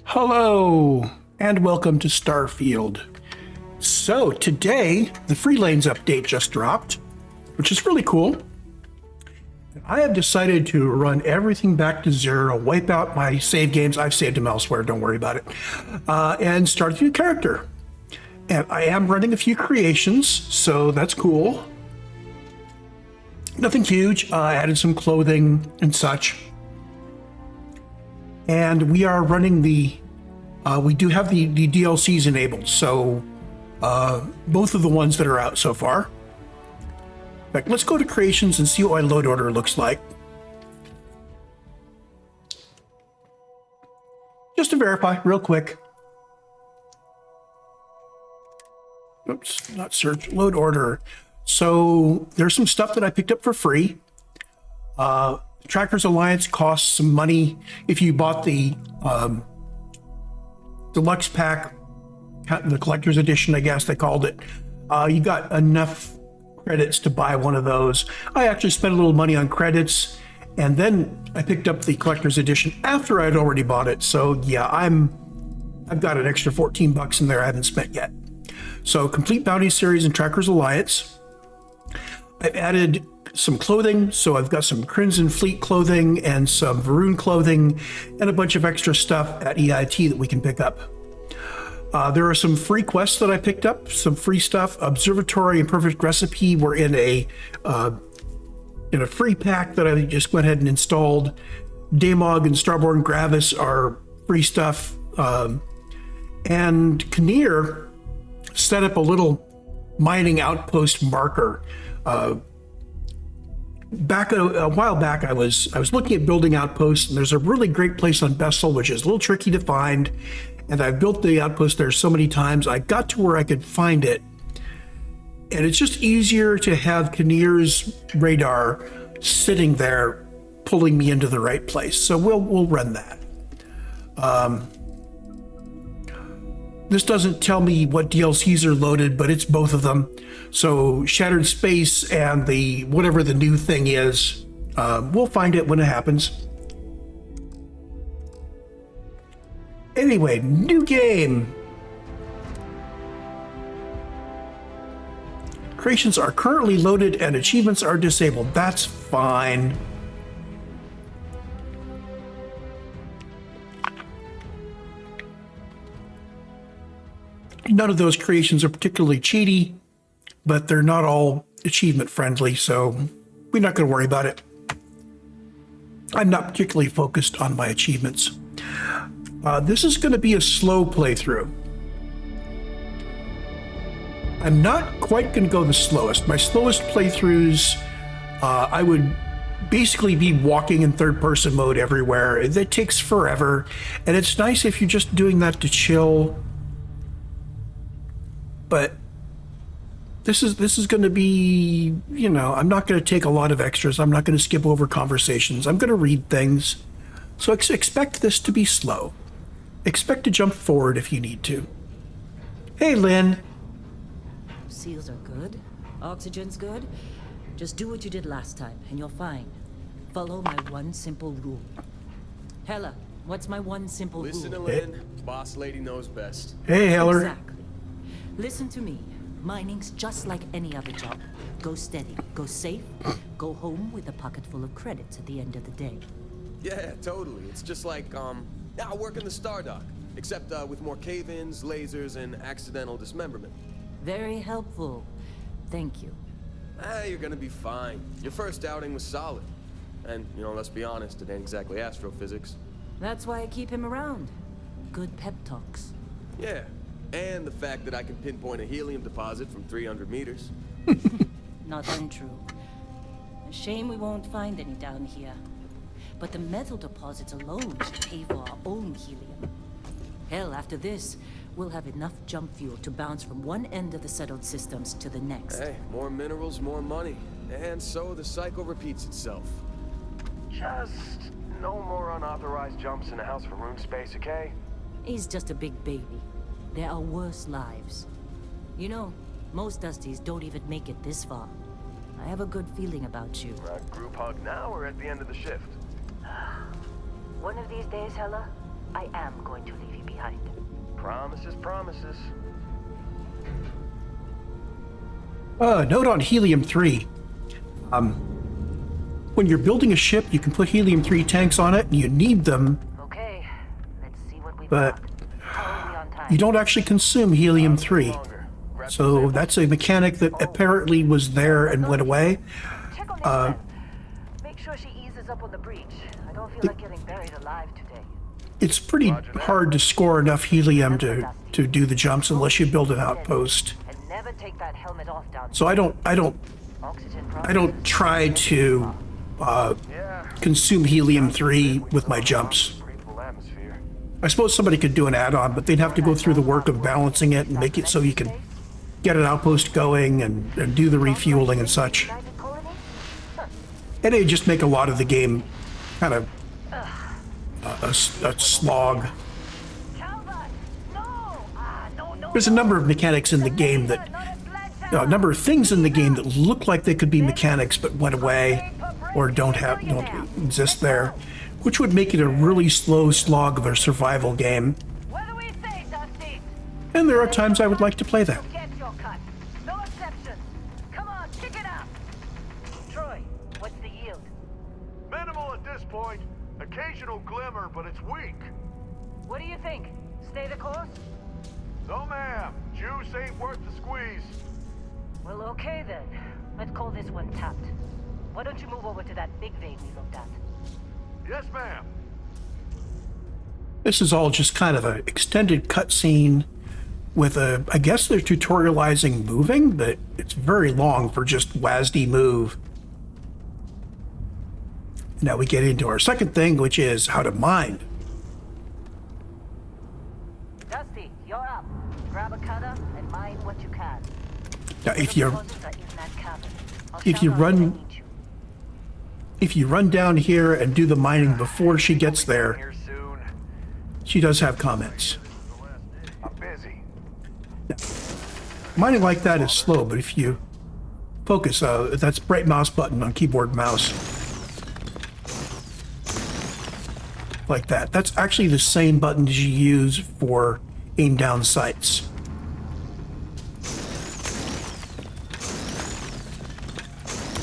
Hello, and welcome to Starfield. So today, the Free Lanes update just dropped, which is really cool. I have decided to run everything back to zero, wipe out my save games. I've saved them elsewhere, don't worry about it, and start a new character. And I am running a few creations, so that's cool. Nothing huge. I added some clothing and such. And we are running we do have the DLCs enabled, so both of the ones that are out so far. In fact, let's go to creations and see what my load order looks like. Just to verify, real quick. Oops, not search, load order. So there's some stuff that I picked up for free. Trackers Alliance costs some money. If you bought the deluxe pack, the collector's edition, I guess they called it, you got enough credits to buy one of those. I actually spent a little money on credits, and then I picked up the collector's edition after I'd already bought it. So yeah, I've got an extra 14 bucks in there I haven't spent yet. So Complete Bounty Series and Trackers Alliance. I've added some clothing, so I've got some Crimson Fleet clothing and some Varun clothing and a bunch of extra stuff at EIT that we can pick up. There are some free quests that I picked up, some free stuff. Observatory and Perfect Recipe were in a free pack that I just went ahead and installed. Daemog and Starborn Gravis are free stuff. And Kinnear set up a little mining outpost marker. Back a while back, I was looking at building outposts, and there's a really great place on Bessel, which is a little tricky to find. And I've built the outpost there so many times, I got to where I could find it. And it's just easier to have Kinnear's radar sitting there, pulling me into the right place. So we'll run that. This doesn't tell me what DLCs are loaded, but it's both of them. So Shattered Space and the whatever the new thing is, we'll find it when it happens. Anyway, new game. Creations are currently loaded and achievements are disabled. That's fine. None of those creations are particularly cheaty, but they're not all achievement friendly, so we're not going to worry about it. I'm not particularly focused on my achievements. This is going to be a slow playthrough. I'm not quite going to go the slowest. My slowest playthroughs, I would basically be walking in third-person mode everywhere. It takes forever, and it's nice if you're just doing that to chill. But this is going to be, I'm not going to take a lot of extras. I'm not going to skip over conversations. I'm going to read things. So expect this to be slow. Expect to jump forward if you need to. Hey, Lynn. Seals are good. Oxygen's good. Just do what you did last time, and you're fine. Follow my one simple rule. Hella, what's my one simple rule? Listen to Lynn. Boss lady knows best. Hey, Heller. Exactly. Listen to me. Mining's just like any other job. Go steady, go safe, go home with a pocket full of credits at the end of the day. Yeah, totally. It's just like, I work in the Stardock, except with more cave-ins, lasers, and accidental dismemberment. Very helpful. Thank you. You're gonna be fine. Your first outing was solid. And, let's be honest, it ain't exactly astrophysics. That's why I keep him around. Good pep talks. Yeah, and the fact that I can pinpoint a helium deposit from 300 meters. Not untrue. A shame we won't find any down here. But the metal deposits alone should pay for our own helium. Hell, after this, we'll have enough jump fuel to bounce from one end of the settled systems to the next. Hey, more minerals, more money. And so the cycle repeats itself. Just no more unauthorized jumps in the house for room space, okay? He's just a big baby. There are worse lives. Most Dusties don't even make it this far. I have a good feeling about you. Group hug now or at the end of the shift? One of these days, Hella, I am going to leave you behind. Promises, promises. Note on helium-3. When you're building a ship, you can put helium-3 tanks on it, and you need them, Okay, let's see what we've but got. How are we on time? you don't actually consume helium-3. Longer. Grab So some that's a mechanic that apparently was there and went away. Check on this then. Make sure she eases up on the breach. I don't feel like getting buried alive today. It's pretty hard to score enough helium to do the jumps unless you build an outpost. And never take that helmet off down. So I don't Oxygen try to consume helium-3 with my jumps. breathable atmosphere. I suppose somebody could do an add-on, but they'd have to go through the work of balancing it and make it so you can get an outpost going and do the refueling and such. United Colony? And it'd just make a lot of the game kind of a slog. Calvert! No! No. There's a number of mechanics in the game that, a number of things in the game that look like they could be mechanics but went away or don't exist there, which would make it a really slow slog of a survival game. What do we say, Dusty? And there are times I would like to play that. Get your cut. No exceptions. Come on, kick it up. Troy, what's the yield? Minimal at this point. Occasional glimmer, but it's weak. What do you think? Stay the course? No, ma'am. Juice ain't worth the squeeze. Well, okay then. Let's call this one tapped. Why don't you move over to that big vein we looked at? Yes, ma'am. This is all just kind of an extended cutscene with I guess they're tutorializing moving, but it's very long for just WASD move. Now we get into our second thing, which is how to mine. Dusty, you're up. Grab a cutter and mine what you can. Now, if The you deposits are in that cabin. I'll if shout you out when I run- need you. if you run down here and do the mining before she gets there, Here soon. she does have comments. I'm busy. Mining like that is slow, but if you focus, that's right mouse button on keyboard mouse. Like that. That's actually the same button as you use for aim down sights.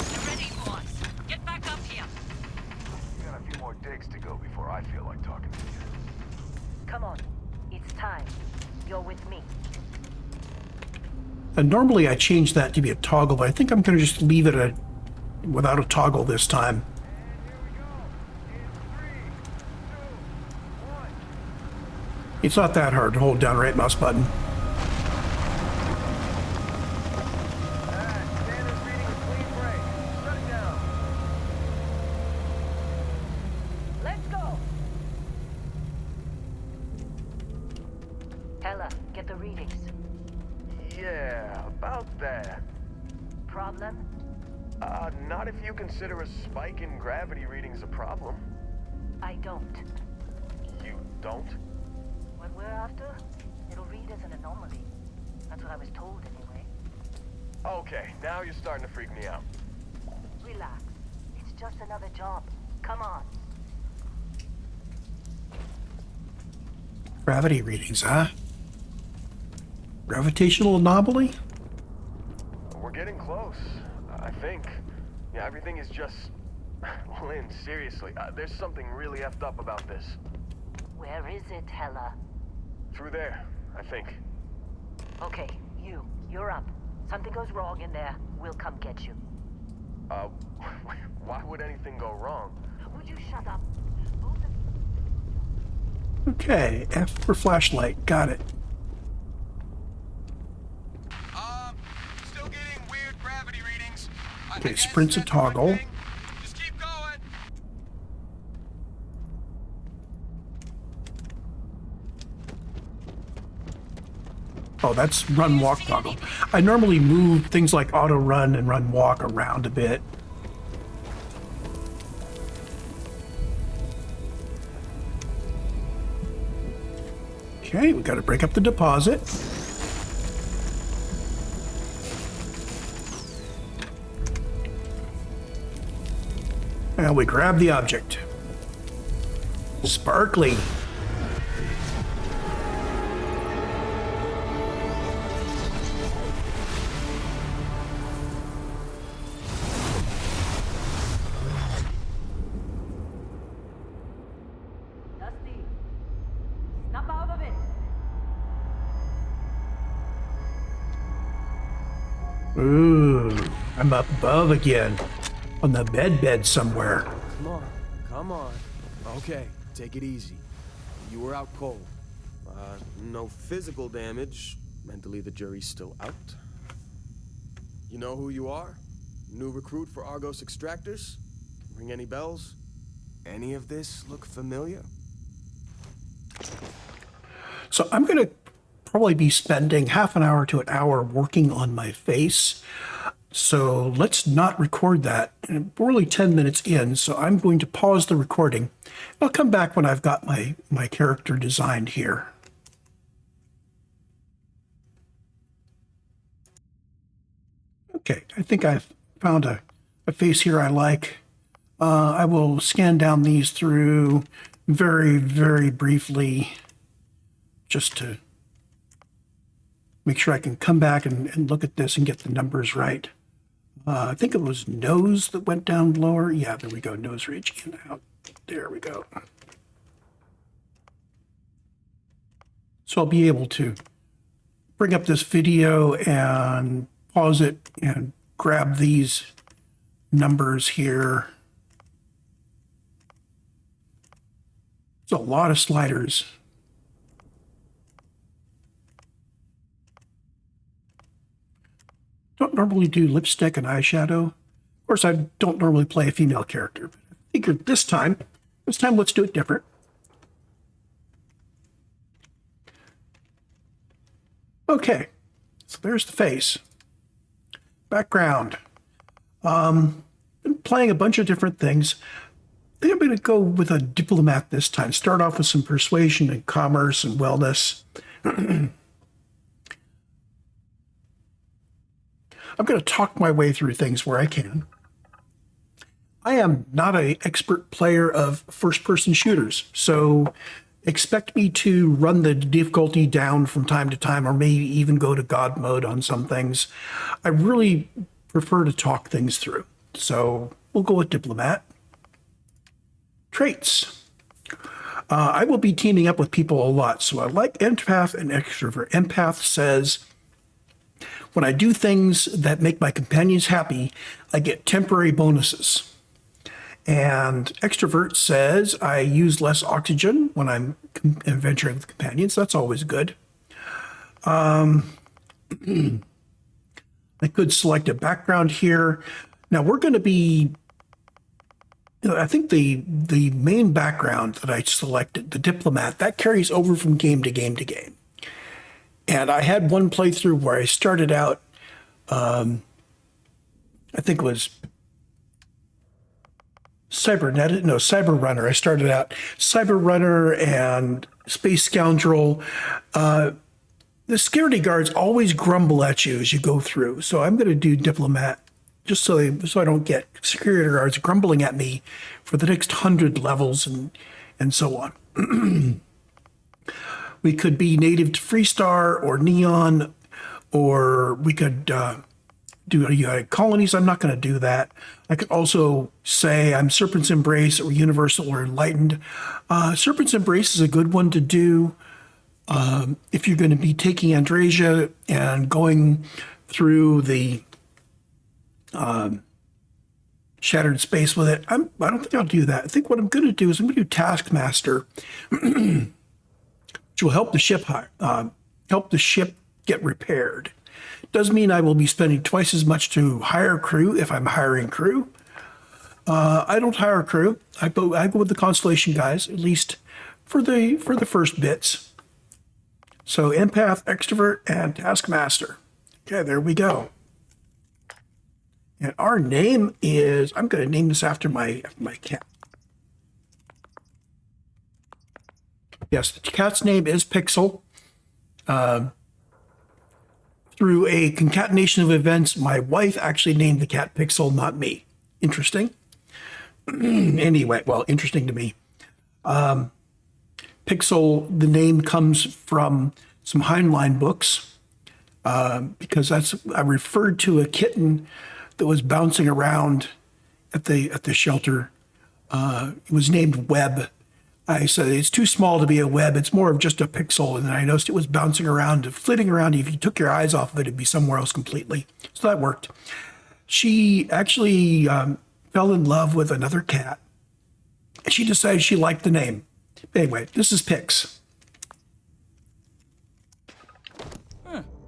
You're ready, boys. Get back up here. We got a few more digs to go before I feel like talking to you. Come on. It's time. You're with me. And normally I change that to be a toggle, but I think I'm going to just leave it without a toggle this time. It's not that hard to hold down right mouse button. Standards reading a clean break. Shut it down. Let's go. Hella, get the readings. Yeah, about that. Problem? Not if you consider a spike in gravity readings a problem. I don't. You don't? What we're after, it'll read as an anomaly. That's what I was told anyway. Okay, now you're starting to freak me out. Relax. It's just another job. Come on. Gravity readings, huh? Gravitational anomaly? We're getting close, I think. Yeah, everything is just... Lynn, seriously, there's something really effed up about this. Where is it, Hella? Through there, I think. Okay, you're up. Something goes wrong in there, we'll come get you. Why would anything go wrong? Would you shut up? Okay, F for flashlight. Got it. Still getting weird gravity readings. Okay, sprint's a toggle. Just keep going. Oh, that's run walk toggle. I normally move things like auto run and run walk around a bit. Okay, we got to break up the deposit. And we grab the object. Sparkly. Ooh, I'm up above again. On the bed somewhere. Come on, come on. Okay, take it easy. You were out cold. No physical damage. Mentally, the jury's still out. You know who you are? New recruit for Argos Extractors? Ring any bells? Any of this look familiar? So I'm going to probably be spending half an hour to an hour working on my face. So let's not record that. We're only 10 minutes in, so I'm going to pause the recording. I'll come back when I've got my character designed here. Okay, I think I've found a face here I like. I will scan down these through very, very briefly just to make sure I can come back and look at this and get the numbers right. I think it was nose that went down lower. Yeah, there we go. Nose ridge in out. There we go. So I'll be able to bring up this video and pause it and grab these numbers here. There's a lot of sliders. Don't normally do lipstick and eyeshadow. Of course, I don't normally play a female character, but I figured this time let's do it different. Okay, so there's the face. Background. Been playing a bunch of different things. I think I'm going to go with a diplomat this time. Start off with some persuasion and commerce and wellness. I'm going to talk my way through things where I can. I am not an expert player of first-person shooters, so expect me to run the difficulty down from time to time, or maybe even go to God mode on some things. I really prefer to talk things through, so we'll go with diplomat. Traits. I will be teaming up with people a lot, so I like empath and extrovert. Empath says, when I do things that make my companions happy, I get temporary bonuses. And extrovert says I use less oxygen when I'm adventuring with companions. That's always good. I could select a background here. Now we're going to be, I think the main background that I selected, the diplomat, that carries over from game to game to game. And I had one playthrough where I started out, I think it was Cyber Runner. I started out Cyber Runner and Space Scoundrel. The security guards always grumble at you as you go through. So I'm going to do diplomat just so I don't get security guards grumbling at me for the next 100 levels and so on. We could be native to Freestar or Neon, or we could do colonies. I'm not going to do that. I could also say I'm Serpent's Embrace or Universal or Enlightened. Serpent's Embrace is a good one to do if you're going to be taking Andrasia and going through the shattered space with it. I don't think I'll do that. I think what I'm going to do is I'm going to do Taskmaster, which will help the ship get repaired. Does mean I will be spending twice as much to hire crew if I'm hiring crew. I don't hire crew. I go with the Constellation guys, at least for the first bits. So empath, extrovert, and taskmaster. Okay, there we go. And our name is, I'm going to name this after my cat. Yes, the cat's name is Pixel. Through a concatenation of events, my wife actually named the cat Pixel, not me. Interesting. Anyway, well, interesting to me. Pixel, the name comes from some Heinlein books, because I referred to a kitten that was bouncing around at the shelter. It was named Webb. I said it's too small to be a web. It's more of just a pixel. And then I noticed it was bouncing around, flitting around. If you took your eyes off of it, it'd be somewhere else completely. So that worked. She actually fell in love with another cat. She decided she liked the name. Anyway, this is Pix.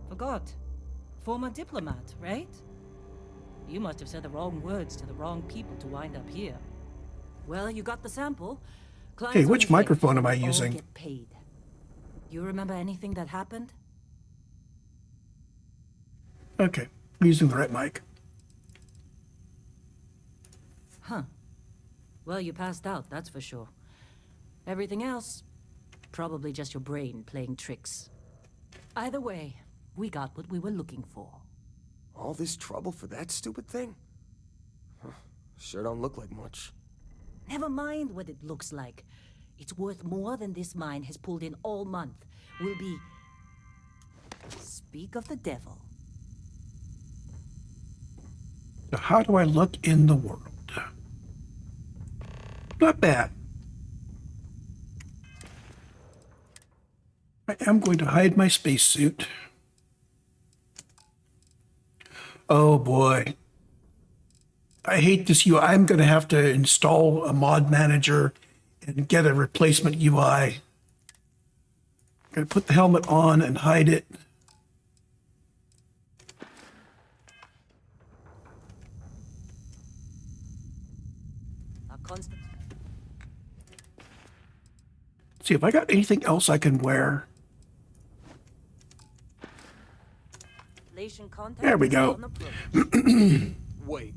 Forgot. Former diplomat, right? You must have said the wrong words to the wrong people to wind up here. Well, you got the sample. Clients Hey, on which his way. microphone am I All using? get paid. You remember anything that happened? Okay, I'm using the right mic. Huh. Well, you passed out, that's for sure. Everything else, probably just your brain playing tricks. Either way, we got what we were looking for. All this trouble for that stupid thing? Huh. Sure don't look like much. Never mind what it looks like. It's worth more than this mine has pulled in all month. Will be... Speak of the devil. So how do I look in the world? Not bad. I am going to hide my spacesuit. Oh boy. I hate this UI. I'm going to have to install a mod manager and get a replacement UI. I'm going to put the helmet on and hide it. A constant... See if I got anything else I can wear. There we go. Wait,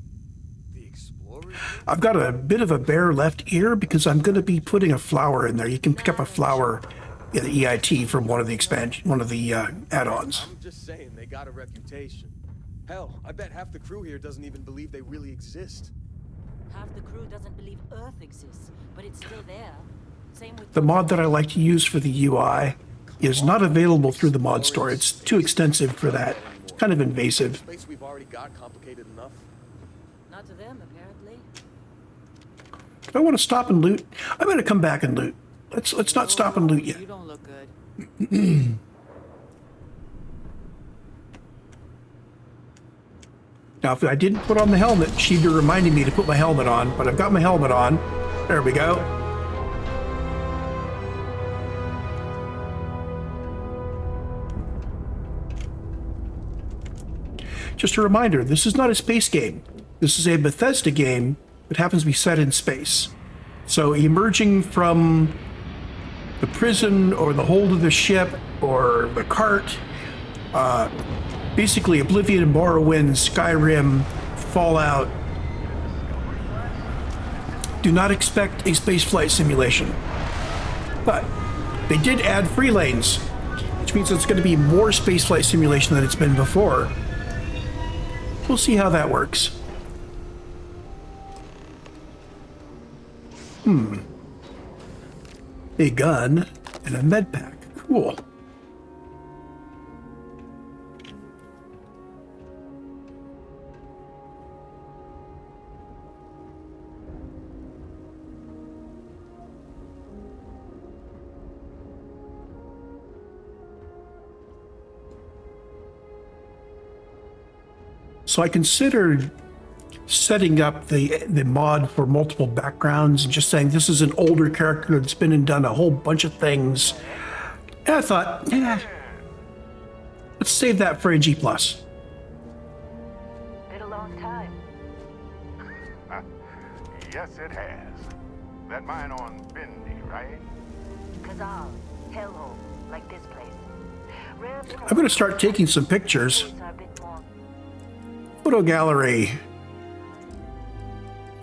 the Explorers? I've got a bit of a bare left ear because I'm going to be putting a flower in there. You can pick up a flower in the EIT from one of the add-ons. I'm just saying, they got a reputation. Hell, I bet half the crew here doesn't even believe they really exist. Half the crew doesn't believe Earth exists, but it's still there. Same with The mod that I like to use for the UI is not available through the mod store. It's too extensive for that. It's kind of invasive. Space we've already got complicated enough. Not to them, apparently. Do I want to stop and loot? I'm going to come back and loot. Let's not stop and loot yet. You don't look good. Now, if I didn't put on the helmet, she'd be reminding me to put my helmet on, but I've got my helmet on. There we go. Just a reminder, this is not a space game. This is a Bethesda game that happens to be set in space. So emerging from the prison or the hold of the ship or the cart, basically Oblivion and Morrowind, Skyrim, Fallout, do not expect a spaceflight simulation. But they did add free lanes, which means it's going to be more spaceflight simulation than it's been before. We'll see how that works. A gun and a med pack. Cool. So I considered setting up the mod for multiple backgrounds and just saying this is an older character that's been and done a whole bunch of things. And I thought, let's save that for a G+. Been a long time. Yes, it has. That mine on Bendy, right? Kazal, hellhole, like this place. I'm going to start taking some pictures. Are a bit more. Photo gallery.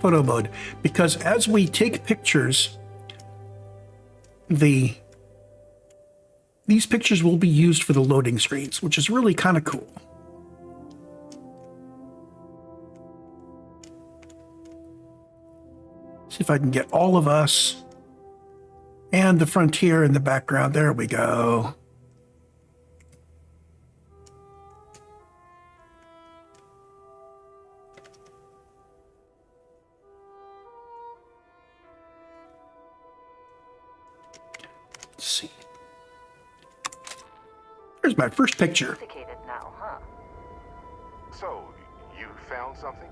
Photo mode. Because as we take pictures, these pictures will be used for the loading screens, which is really kind of cool. See if I can get all of us and the frontier in the background. There we go. Let's see. Here's my first picture. Sophisticated now, huh? So, you found something?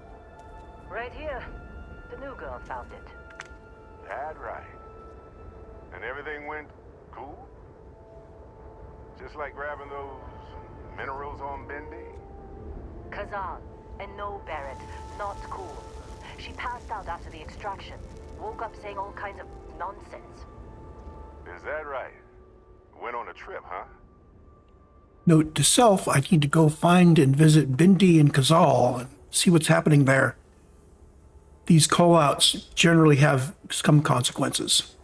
Right here. The new girl found it. That right. And everything went cool? Just like grabbing those minerals on Bendy? Kazan. And no, Barrett. Not cool. She passed out after the extraction. Woke up saying all kinds of nonsense. Is that right? Went on a trip, huh? Note to self, I need to go find and visit Bindi and Kazal and see what's happening there. These call-outs generally have some consequences.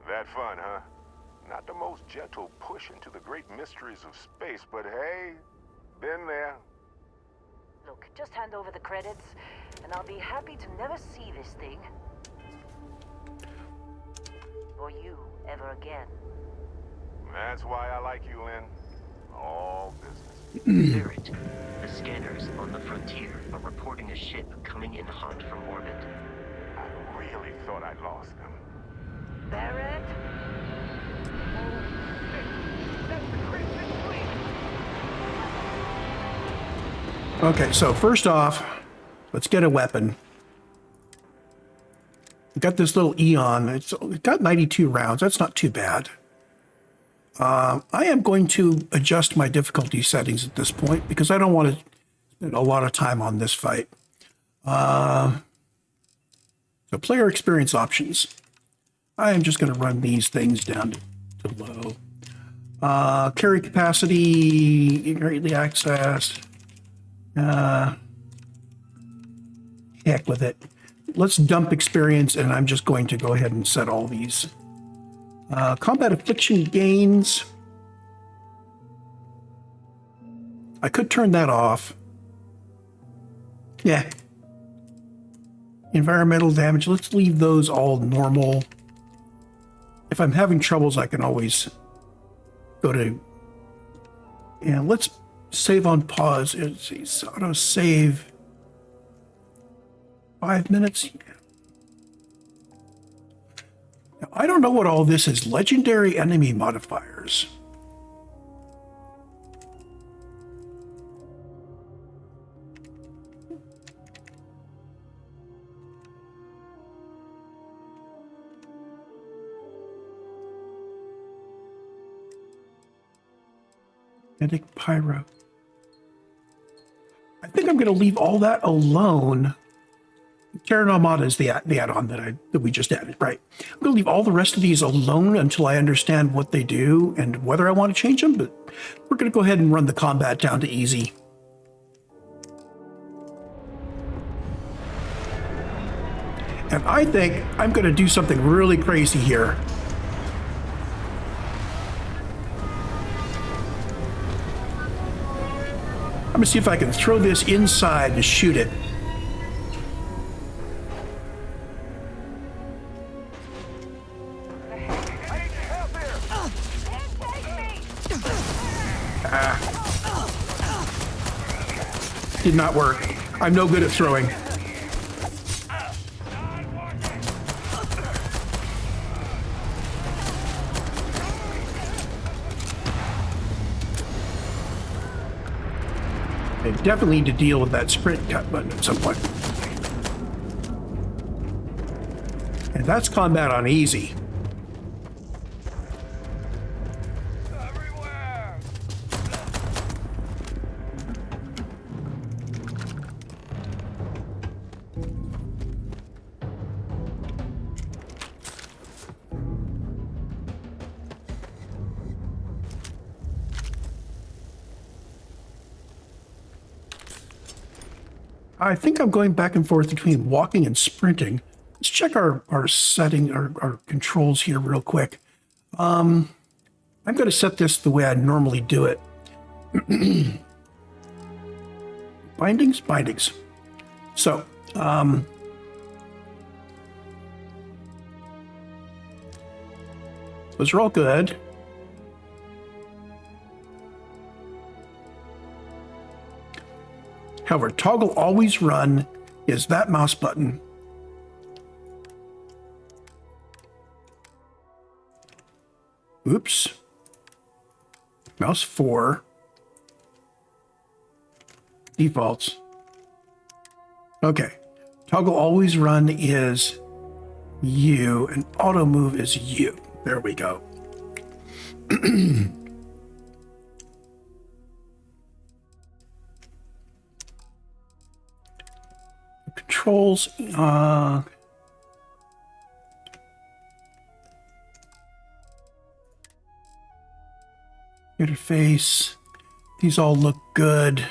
That fun, huh? Not the most gentle push into the great mysteries of space, but hey, been there. Look, just hand over the credits, and I'll be happy to never see this thing. Or you ever again. That's why I like you, Lynn. All business. Barrett, the scanners on the frontier are reporting a ship coming in hot from orbit. I really thought I'd lost them. Barrett? Okay, so first off, let's get a weapon. We got this little Eon. It's got 92 rounds. That's not too bad. I am going to adjust my difficulty settings at this point because I don't want to spend a lot of time on this fight. So player experience options. I am just going to run these things down to low. Carry capacity, greatly accessed. Heck with it. Let's dump experience, and I'm just going to go ahead and set all these. Combat affliction gains. I could turn that off. Yeah. Environmental damage. Let's leave those all normal. If I'm having troubles, I can always go to... And let's save on pause. It's auto save. 5 minutes. Now, I don't know what all this is. Legendary enemy modifiers. Kinetic pyro. I think I'm going to leave all that alone. Terran Armada is the add-on that we just added, right? I'm going to leave all the rest of these alone until I understand what they do and whether I want to change them, but we're going to go ahead and run the combat down to easy. And I think I'm going to do something really crazy here. I'm going to see if I can throw this inside and shoot it. Did not work. I'm no good at throwing. I definitely need to deal with that sprint cut button at some point. And that's combat on easy. I think I'm going back and forth between walking and sprinting. Let's check our setting, our controls here real quick. I'm going to set this the way I normally do it. Bindings. So, those are all good. However, toggle always run is that mouse button. Oops. Mouse 4. Defaults. Okay. Toggle always run is U and auto move is U. There we go. Controls. Interface. These all look good.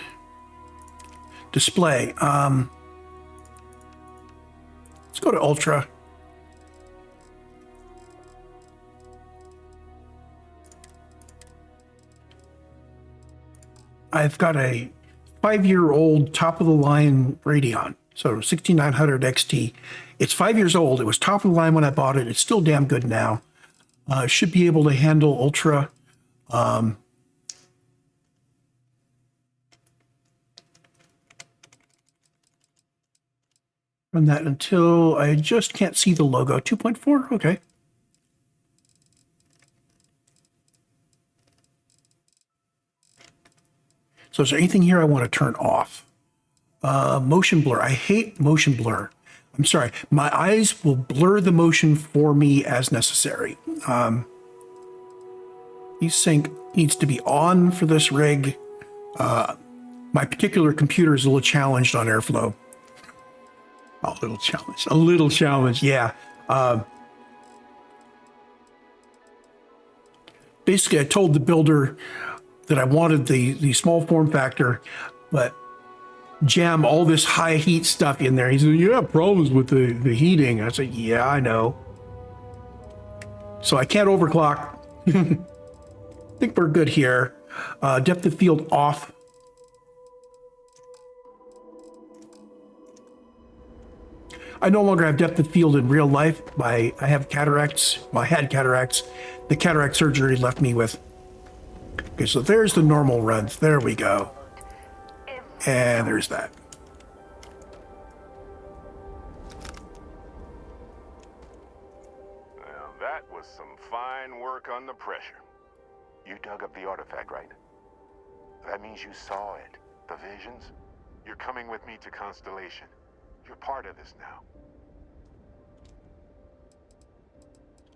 Display. Let's go to Ultra. I've got a 5-year-old top-of-the-line Radeon, so 6900 XT. It's 5 years old. It was top of the line when I bought it. It's still damn good now. Should be able to handle Ultra. Run that until I just can't see the logo. 2.4? Okay. So is there anything here I want to turn off? Motion blur. I hate motion blur. I'm sorry. My eyes will blur the motion for me as necessary. Sync needs to be on for this rig. My particular computer is a little challenged on airflow. A little challenge, yeah. Basically, I told the builder that I wanted the small form factor, but jam all this high heat stuff in there. He said, you have problems with the heating. I said, yeah, I know. So I can't overclock. I think we're good here. Depth of field off. I no longer have depth of field in real life. I have cataracts. Well, I had cataracts. The cataract surgery left me with. Okay, so there's the normal runs. There we go. And there's that. Well, that was some fine work under pressure. You dug up the artifact, right? That means you saw it. The visions? You're coming with me to Constellation. You're part of this now.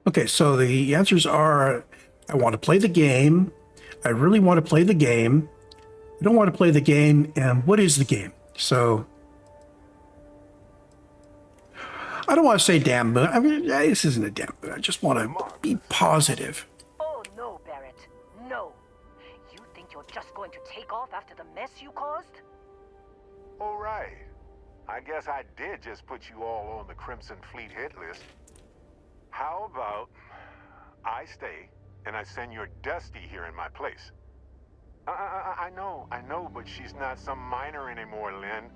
Okay, so the answers are, I want to play the game. I really want to play the game. I don't want to play the game. And what is the game? So I don't want to say damn moon. I mean, this isn't a damn moon. I just want to be positive. Oh no, Barrett. No. You think you're just going to take off after the mess you caused? All right. I guess I did just put you all on the Crimson Fleet hit list. How about I stay and I send your Dusty here in my place? I know, but she's not some miner anymore, Lynn.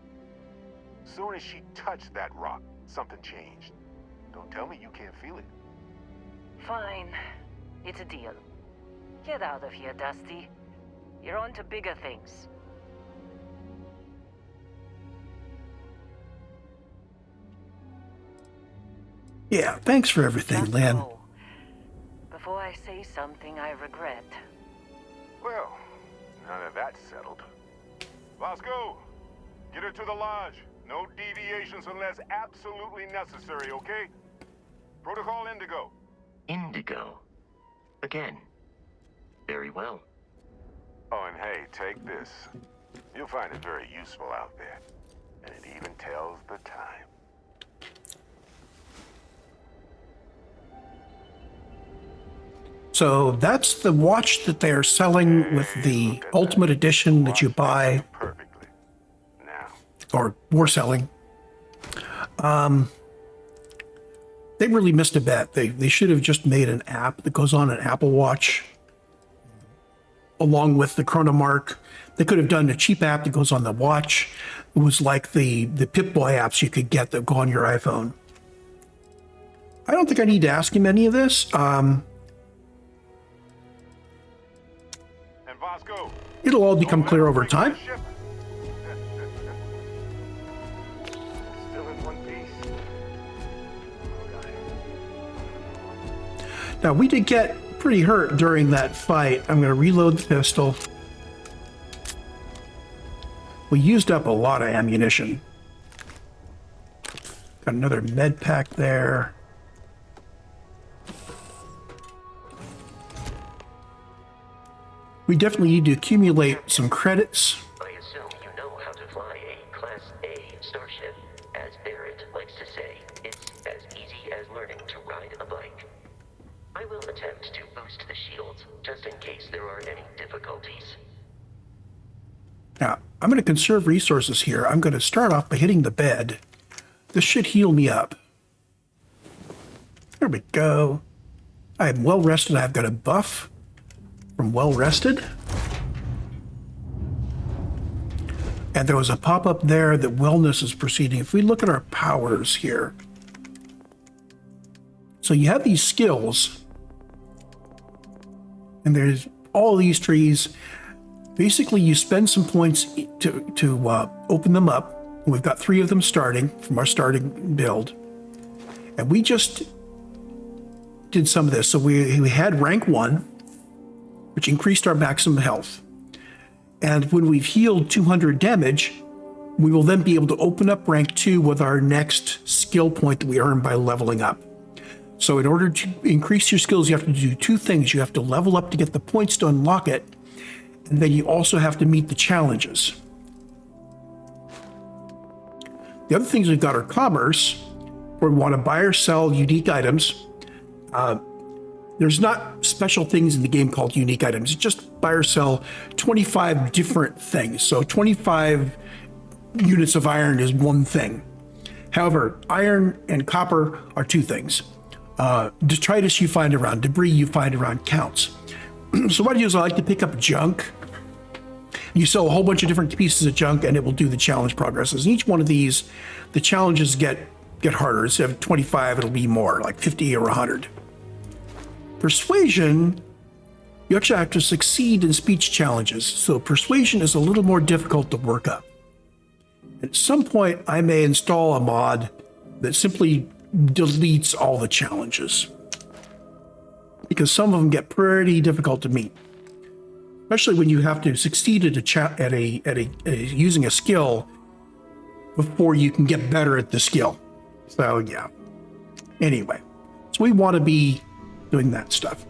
Soon as she touched that rock, something changed. Don't tell me you can't feel it. Fine. It's a deal. Get out of here, Dusty. You're on to bigger things. Yeah, thanks for everything, Just Lynn. go. Before I say something I regret. Well, now that that's settled. Vasco, get her to the lodge. No deviations unless absolutely necessary, okay? Protocol Indigo. Indigo. Again. Very well. Oh, and hey, take this. You'll find it very useful out there. And it even tells the time. So that's the watch that they are selling with the Ultimate Edition that you buy, Perfectly. Now, or were selling. They really missed a bet. They should have just made an app that goes on an Apple Watch along with the Chronomark. They could have done a cheap app that goes on the watch. It was like the Pip-Boy apps you could get that go on your iPhone. I don't think I need to ask him any of this. and Vasco. It'll all become don't clear let her over break time. the ship. Still in one piece. Now, we did get pretty hurt during that fight. I'm going to reload the pistol. We used up a lot of ammunition. Got another med pack there. We definitely need to accumulate some credits. I assume you know how to fly a Class A starship. As Barrett likes to say, it's as easy as learning to ride a bike. I will attempt to boost the shields, just in case there are any difficulties. Now, I'm going to conserve resources here. I'm going to start off by hitting the bed. This should heal me up. There we go. I am well rested. I've got a buff from well rested. And there was a pop-up there that wellness is proceeding. If we look at our powers here. So you have these skills. And there's all these trees. Basically, you spend some points to open them up. We've got 3 of them starting from our starting build. And we just did some of this. So we had rank 1, which increased our maximum health. And when we've healed 200 damage, we will then be able to open up rank 2 with our next skill point that we earn by leveling up. So in order to increase your skills, you have to do 2 things. You have to level up to get the points to unlock it. And then you also have to meet the challenges. The other things we've got are commerce, where we want to buy or sell unique items. There's not special things in the game called unique items. It's just buy or sell 25 different things. So 25 units of iron is one thing. However, iron and copper are 2 things. Detritus you find around, debris you find around counts. So what I do is I like to pick up junk. You sell a whole bunch of different pieces of junk and it will do the challenge progresses. And each one of these, the challenges get harder. Instead of 25, it'll be more, like 50 or 100. Persuasion, you actually have to succeed in speech challenges. So persuasion is a little more difficult to work up. At some point, I may install a mod that simply deletes all the challenges, because some of them get pretty difficult to meet, especially when you have to succeed at using a skill before you can get better at the skill. So yeah. Anyway, so we want to be doing that stuff.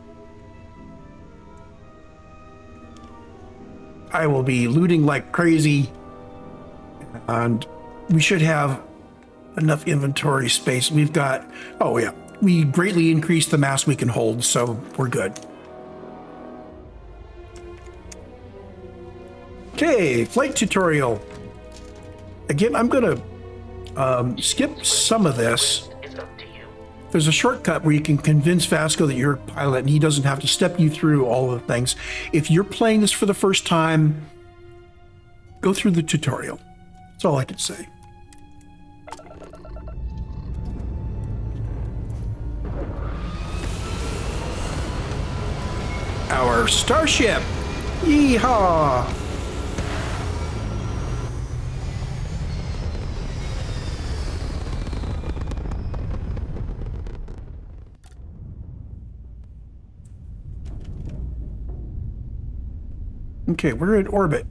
I will be looting like crazy, and we should have enough inventory space. We've got, oh yeah, we greatly increased the mass we can hold, so we're good. Okay, flight tutorial. Again, I'm gonna skip some of this. It's up to you. There's a shortcut where you can convince Vasco that you're a pilot and he doesn't have to step you through all of the things. If you're playing this for the first time, go through the tutorial. That's all I can say. Our starship! Yeehaw! Okay, we're in orbit.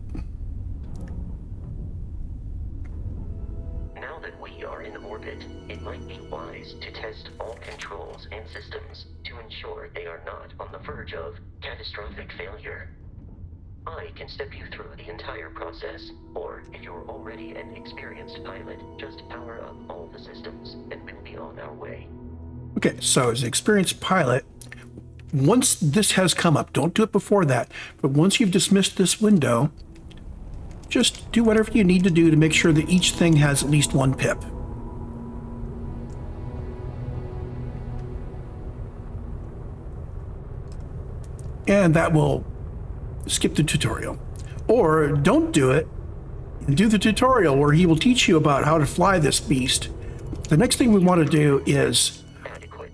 Now that we are in orbit, it might be wise to test all controls and systems to ensure they are not on the verge of catastrophic failure. I can step you through the entire process, or if you're already an experienced pilot, just power up all the systems and we'll be on our way. Okay, so as an experienced pilot, once this has come up, don't do it before that, but once you've dismissed this window, just do whatever you need to do to make sure that each thing has at least 1 pip. And that will skip the tutorial. Or don't do it and do the tutorial where he will teach you about how to fly this beast. The next thing we want to do is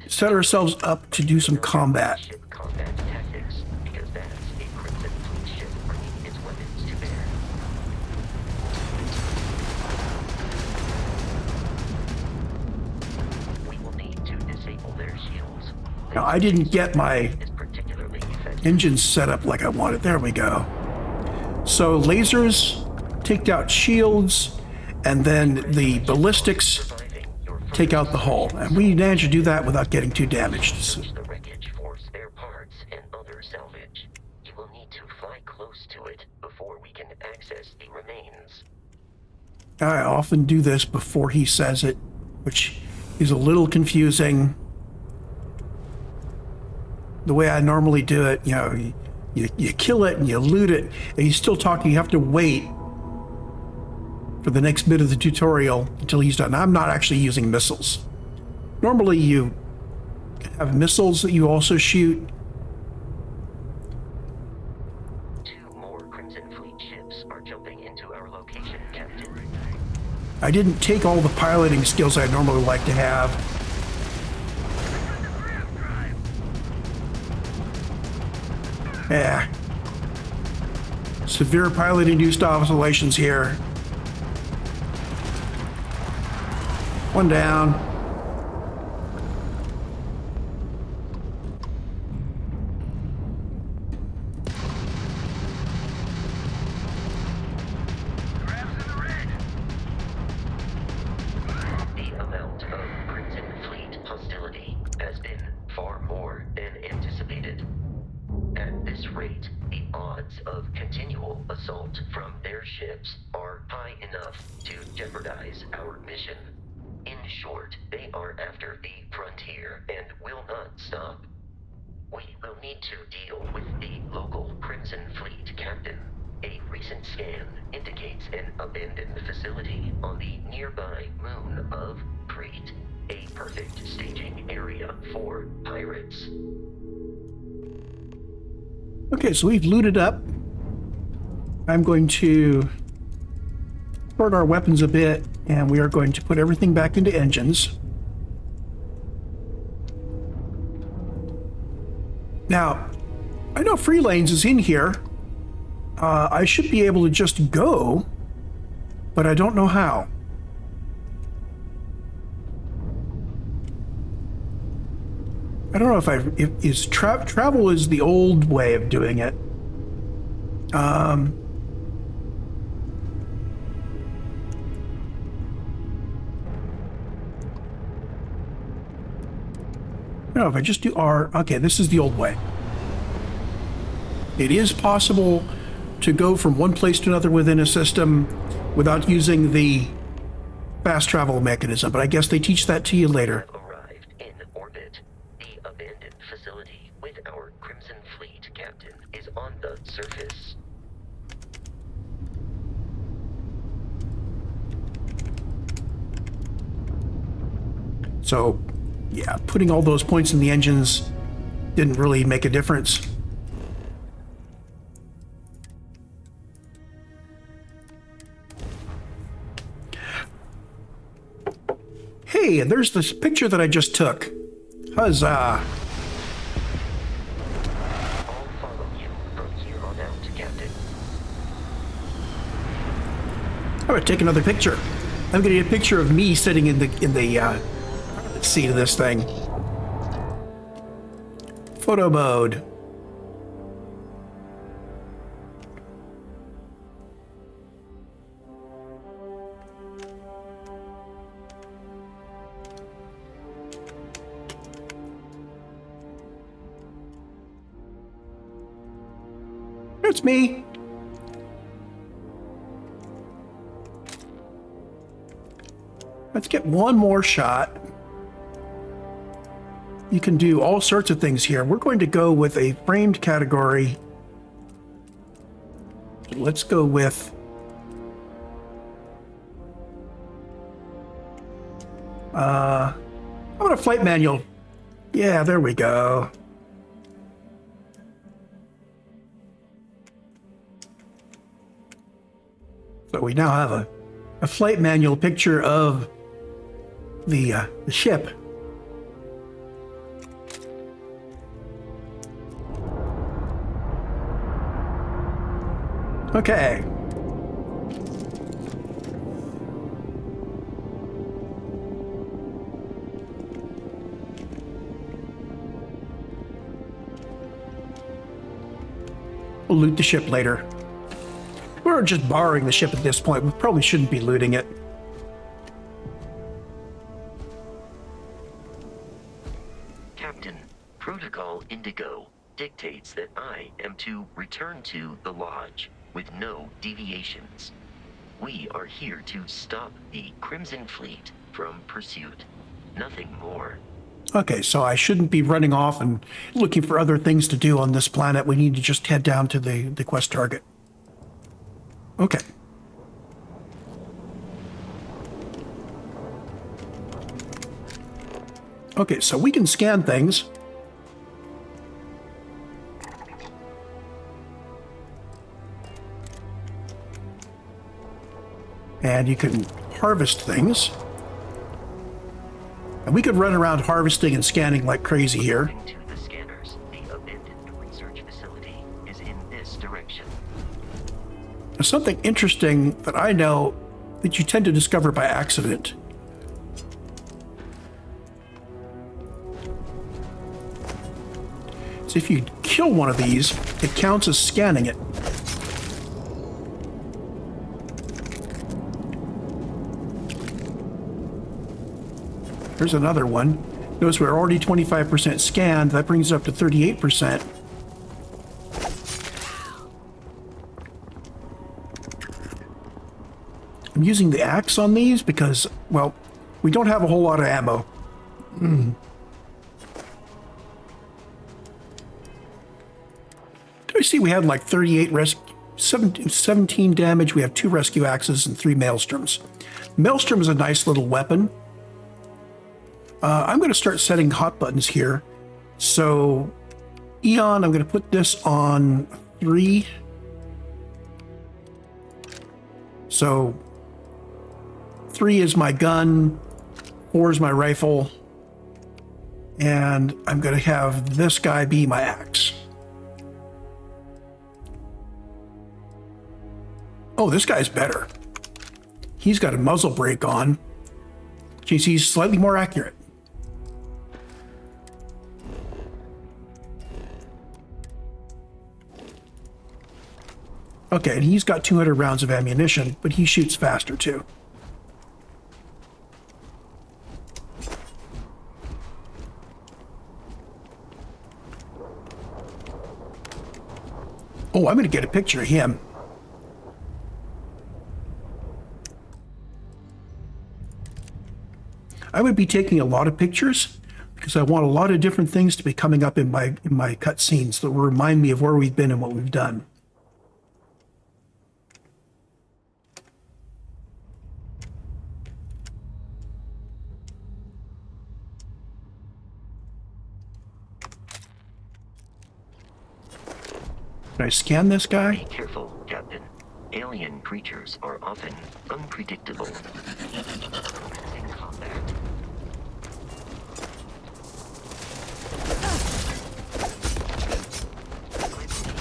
set ourselves up to do some combat. Ship combat tactics, because that's a Crimson Fleet ship bringing its weapons to bear. We will need to disable their shields. Now, I didn't get my Is particularly engines set up like I wanted. There we go. So lasers take out shields, and then the ballistics take out the hull. And we managed to do that without getting too damaged. So, The wreckage for spare parts and other salvage. You will need to fly close to it before we can access the remains. I often do this before he says it, which is a little confusing. The way I normally do it, you know, you kill it and you loot it, and he's still talking. You have to wait for the next bit of the tutorial until he's done. I'm not actually using missiles. Normally you have missiles that you also shoot. 2 more Crimson Fleet ships are jumping into our location, Captain. I didn't take all the piloting skills I normally like to have. Yeah. Severe pilot-induced oscillations here. One down. The amount of Crimson Fleet hostility has been far more than anticipated. At this rate, the odds of continual assault from their ships are high enough to jeopardize our mission. In short, they are after the frontier and will not stop. We will need to deal with the local Crimson Fleet captain. A recent scan indicates an abandoned facility on the nearby moon of Crete, a perfect staging area for pirates. Okay, so we've looted up. I'm going to sort our weapons a bit, and we are going to put everything back into engines. Now, I know free lanes is in here. I should be able to just go, but I don't know how. I don't know if travel is the old way of doing it. No, if I just do R, okay, this is the old way. It is possible to go from one place to another within a system without using the fast travel mechanism, but I guess they teach that to you later. Arrived in orbit. The abandoned facility with our Crimson Fleet captain is on the surface. So, yeah, putting all those points in the engines didn't really make a difference. Hey, and there's this picture that I just took. Huzzah! I'll follow you from here on out, Captain. I'm gonna take another picture. I'm gonna get a picture of me sitting in the seat of this thing. Photo mode. It's me. Let's get one more shot. You can do all sorts of things here. We're going to go with a framed category. Let's go with how about a flight manual? Yeah, there we go. So we now have a flight manual picture of the ship. Okay. We'll loot the ship later. We're just borrowing the ship at this point. We probably shouldn't be looting it. Captain, Protocol Indigo dictates that I am to return to the Lodge with no deviations. We are here to stop the Crimson Fleet from pursuit. Nothing more. Okay, so I shouldn't be running off and looking for other things to do on this planet. We need to just head down to the quest target. Okay. Okay, so we can scan things. And you can harvest things. And we could run around harvesting and scanning like crazy here. According to the scanners, the abandoned research facility is in this direction. There's something interesting that I know that you tend to discover by accident. So if you kill one of these, it counts as scanning it. Here's another one. Notice we're already 25% scanned. That brings it up to 38%. I'm using the axe on these because, well, we don't have a whole lot of ammo. Did I see we had like 17 damage. We have 2 rescue axes and 3 maelstroms. Maelstrom is a nice little weapon. I'm going to start setting hot buttons here. So, Eon, I'm going to put this on 3. So, 3 is my gun, 4 is my rifle, and I'm going to have this guy be my axe. Oh, this guy's better. He's got a muzzle brake on. Geez, he's slightly more accurate. Okay, and he's got 200 rounds of ammunition, but he shoots faster too. Oh, I'm going to get a picture of him. I would be taking a lot of pictures because I want a lot of different things to be coming up in my cutscenes that will remind me of where we've been and what we've done. Can I scan this guy? Be careful, Captain. Alien creatures are often unpredictable. Commencing combat. I believe you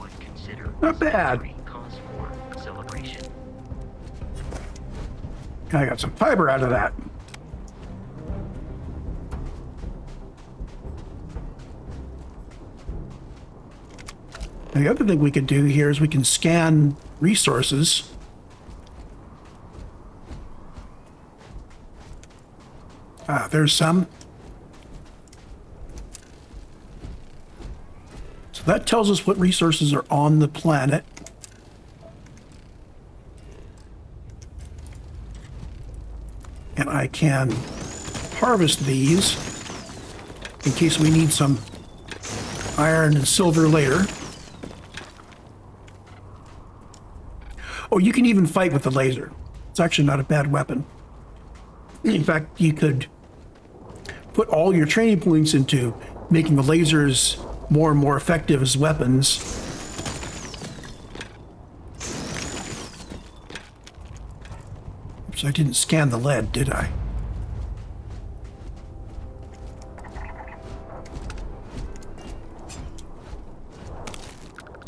would consider Not this bad. victory cause for celebration. I got some fiber out of that. And the other thing we could do here is we can scan resources. Ah, there's some. So that tells us what resources are on the planet. And I can harvest these in case we need some iron and silver later. Oh, you can even fight with the laser. It's actually not a bad weapon. In fact, you could put all your training points into making the lasers more and more effective as weapons. Oops, I didn't scan the lead, did I?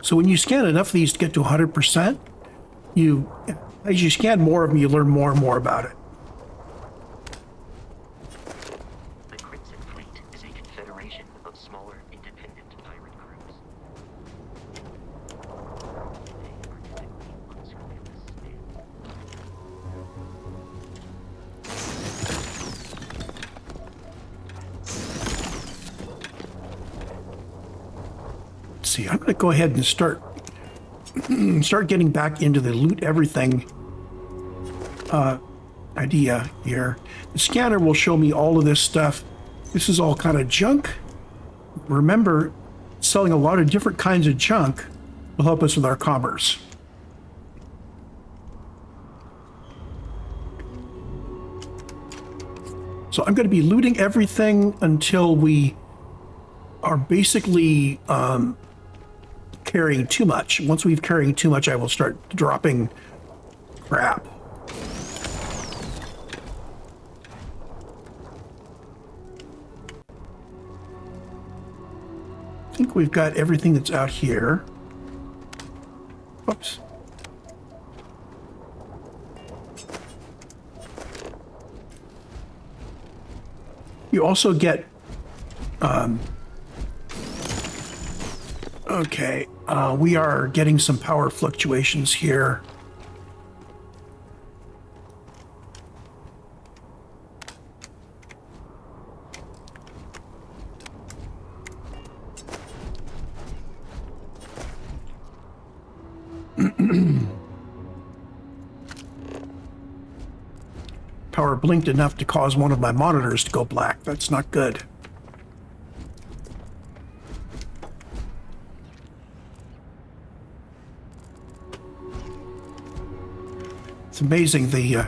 So when you scan enough of these to get to 100%, as you scan more of them, you learn more and more about it. The Crimson Fleet is a confederation of smaller, independent pirate groups. see. I'm going to go ahead and start getting back into the loot everything idea here. The scanner will show me all of this stuff. This is all kind of junk. Remember, selling a lot of different kinds of junk will help us with our commerce. So I'm going to be looting everything until we are basically carrying too much. Once we've carrying too much, I will start dropping crap. I think we've got everything that's out here. Oops. You also get, okay, we are getting some power fluctuations here. Power blinked enough to cause one of my monitors to go black. That's not good. It's amazing the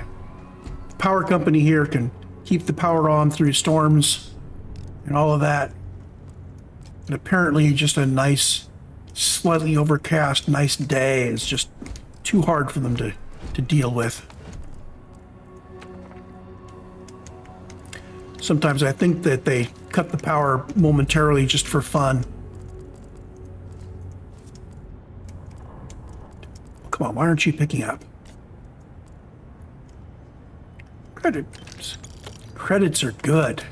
power company here can keep the power on through storms and all of that. And apparently just a nice, slightly overcast, nice day is just too hard for them to deal with. Sometimes I think that they cut the power momentarily just for fun. Come on, why aren't you picking up? Credits. Credits are good.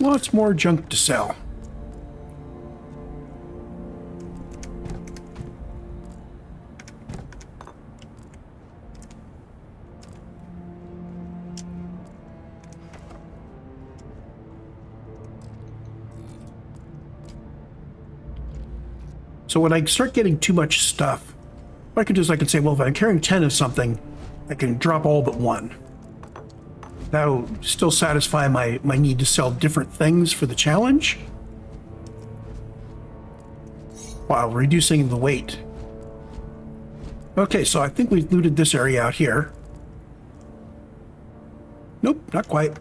Lots more junk to sell. So when I start getting too much stuff, what I can do is I can say, well, if I'm carrying 10 of something, I can drop all but one. That'll still satisfy my need to sell different things for the challenge, while reducing the weight. Okay, so I think we've looted this area out here. Nope, not quite.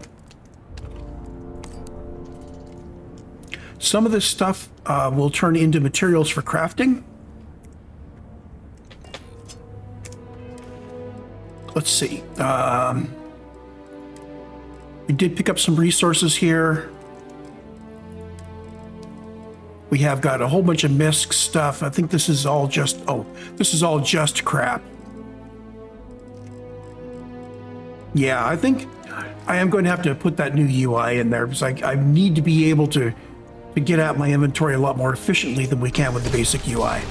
Some of this stuff will turn into materials for crafting. Let's see. We did pick up some resources here. We have got a whole bunch of misc stuff. I think this is all just, this is all just crap. Yeah, I think I am going to have to put that new UI in there because I need to be able to get at my inventory a lot more efficiently than we can with the basic UI.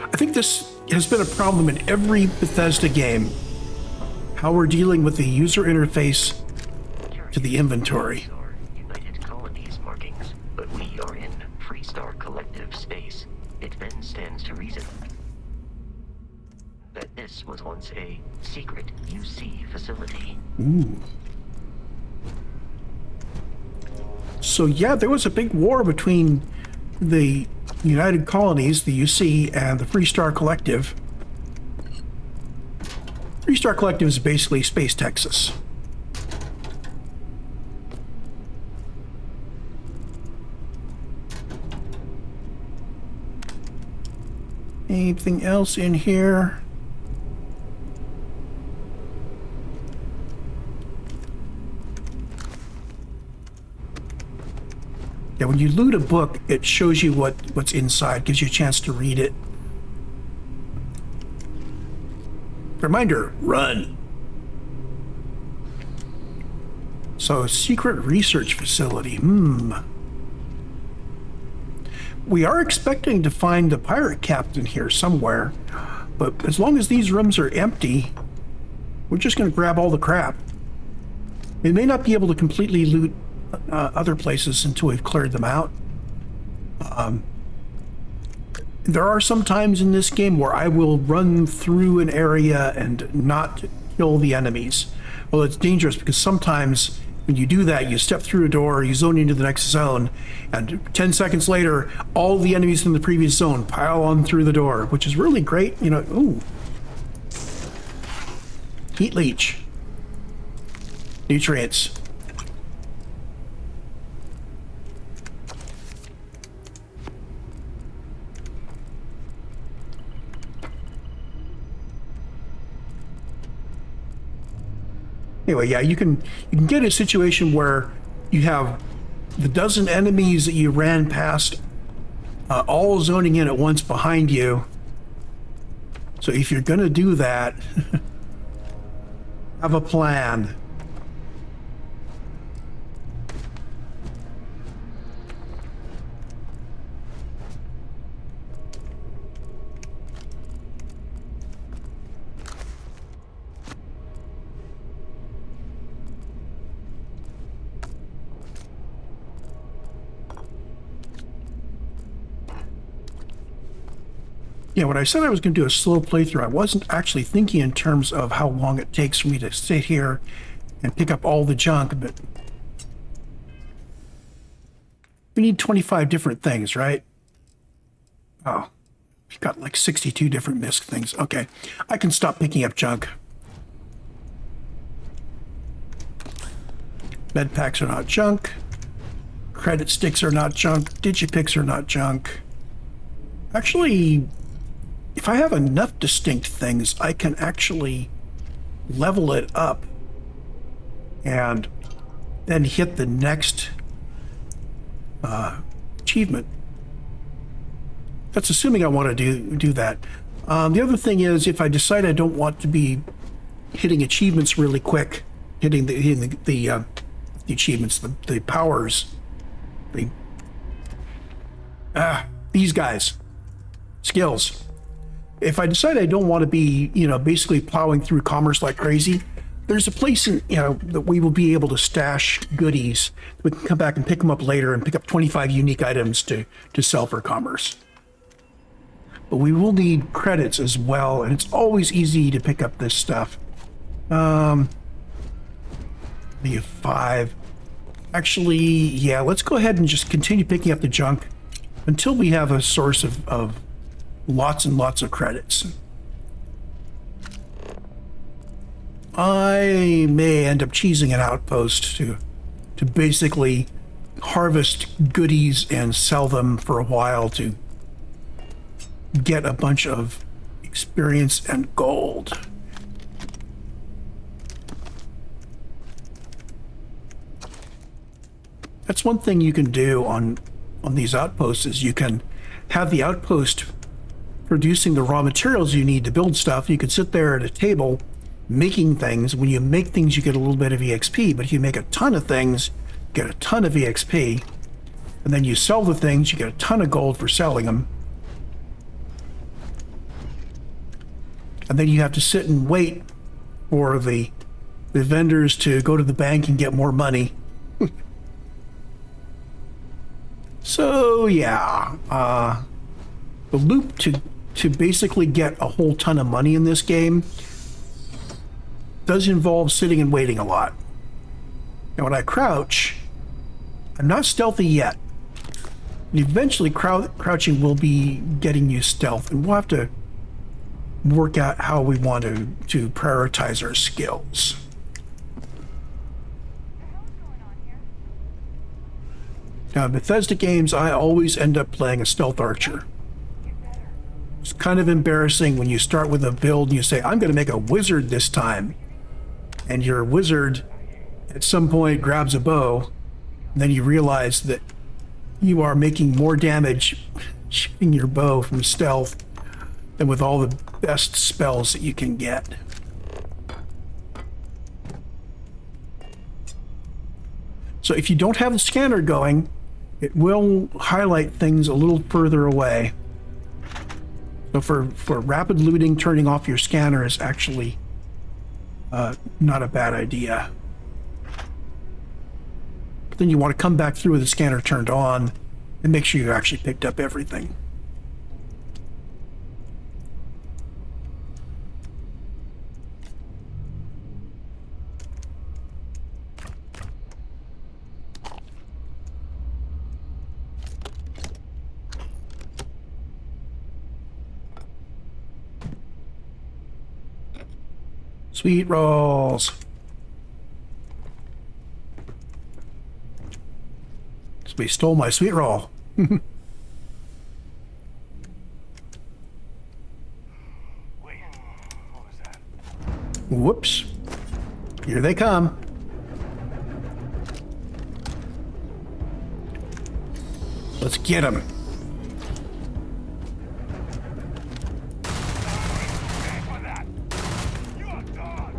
I think this has been a problem in every Bethesda game, how we're dealing with the user interface to the inventory. United Colonies markings, but we are in Freestar Collective space. It then stands to reason that this was once a secret UC facility. Ooh. So yeah, there was a big war between the United Colonies, the UC, and the Freestar Collective. Freestar Collective is basically Space Texas. Anything else in here? Yeah, when you loot a book, it shows you what's inside, gives you a chance to read it. Reminder, run. So, secret research facility. We are expecting to find the pirate captain here somewhere, but as long as these rooms are empty, We're just going to grab all the crap. We may not be able to completely loot other places until we've cleared them out. There are some times in this game where I will run through an area and not kill the enemies. Well, it's dangerous because sometimes when you do that, you step through a door, you zone into the next zone, and 10 seconds later, all the enemies from the previous zone pile on through the door, which is really great. You know, ooh. Heat leech. Nutrients. Anyway, yeah, you can get a situation where you have the dozen enemies that you ran past all zoning in at once behind you. So if you're gonna do that, have a plan. Yeah, when I said I was going to do a slow playthrough, I wasn't actually thinking in terms of how long it takes for me to sit here and pick up all the junk, but we need 25 different things, right? Oh, we've got like 62 different misc things. Okay, I can stop picking up junk. Med packs are not junk. Credit sticks are not junk. Digipicks are not junk. Actually, if I have enough distinct things, I can actually level it up and then hit the next achievement. That's assuming I want to do that. The other thing is, if I decide I don't want to be hitting achievements really quick, hitting the achievements, the powers, these guys, skills. If I decide I don't want to be, basically plowing through commerce like crazy, there's a place that we will be able to stash goodies. We can come back and pick them up later and pick up 25 unique items to sell for commerce. But we will need credits as well, and it's always easy to pick up this stuff. We have 5. Actually, yeah, let's go ahead and just continue picking up the junk until we have a source of lots and lots of credits. I may end up cheesing an outpost to basically harvest goodies and sell them for a while to get a bunch of experience and gold. That's one thing you can do on these outposts is you can have the outpost producing the raw materials you need to build stuff. You could sit there at a table making things. When you make things, you get a little bit of EXP, but if you make a ton of things, you get a ton of EXP, and then you sell the things, you get a ton of gold for selling them. And then you have to sit and wait for the vendors to go to the bank and get more money. So yeah, the loop to basically get a whole ton of money in this game does involve sitting and waiting a lot. Now when I crouch, I'm not stealthy yet. And eventually crouching will be getting you stealth, and we'll have to work out how we want to prioritize our skills. Now, in Bethesda games, I always end up playing a stealth archer. It's kind of embarrassing when you start with a build and you say, I'm going to make a wizard this time. And your wizard, at some point, grabs a bow, and then you realize that you are making more damage shooting your bow from stealth than with all the best spells that you can get. So if you don't have the scanner going, it will highlight things a little further away. So for rapid looting, turning off your scanner is actually not a bad idea. But then you want to come back through with the scanner turned on and make sure you actually picked up everything. Sweet rolls. Somebody stole my sweet roll. Wait, what was that? Whoops. Here they come. Let's get them. Pay for that! You are done!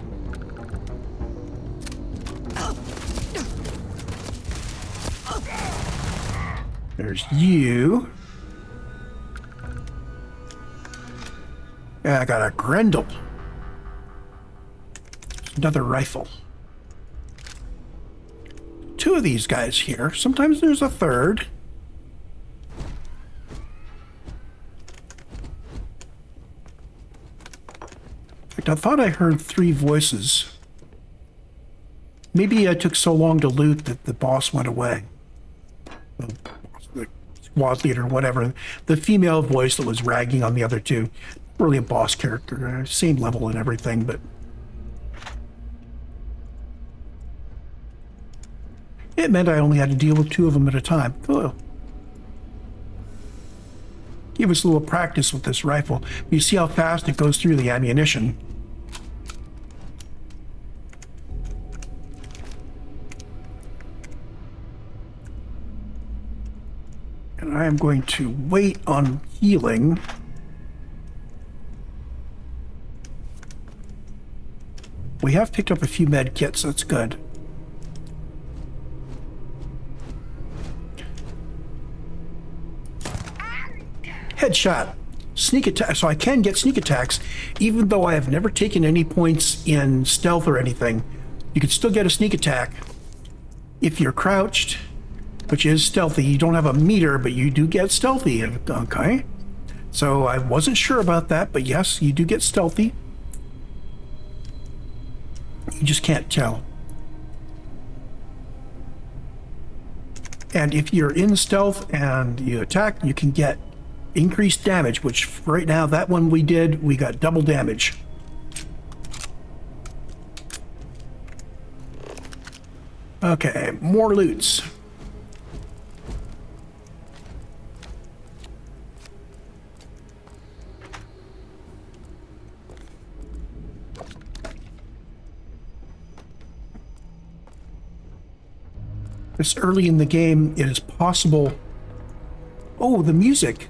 There's you. Yeah, I got a Grendel. Another rifle. Two of these guys here. Sometimes there's a third. In fact, I thought I heard 3 voices. Maybe I took so long to loot that the boss went away. The squad leader, whatever. The female voice that was ragging on the other two. Really a boss character. Same level and everything, but... it meant I only had to deal with 2 of them at a time. Cool. Give us a little practice with this rifle. You see how fast it goes through the ammunition. And I am going to wait on healing. We have picked up a few med kits, that's good. Headshot. Sneak attack. So I can get sneak attacks, even though I have never taken any points in stealth or anything. You can still get a sneak attack if you're crouched, which is stealthy. You don't have a meter, but you do get stealthy. Okay. So I wasn't sure about that, but yes, you do get stealthy. You just can't tell. And if you're in stealth and you attack, you can get increased damage, which right now, that one we did, we got double damage. Okay, more loots. This early in the game, it is possible... Oh, the music.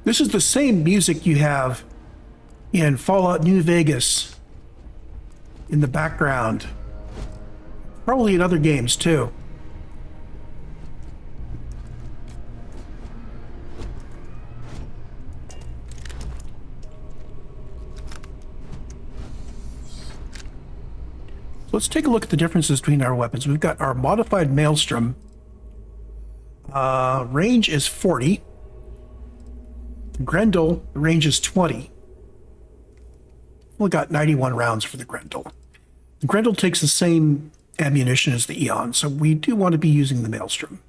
This is the same music you have in Fallout New Vegas in the background. Probably in other games too. Let's take a look at the differences between our weapons. We've got our modified Maelstrom. Range is 40. Grendel, the range is 20. We got 91 rounds for the Grendel. The Grendel takes the same ammunition as the Eon, so we do want to be using the Maelstrom.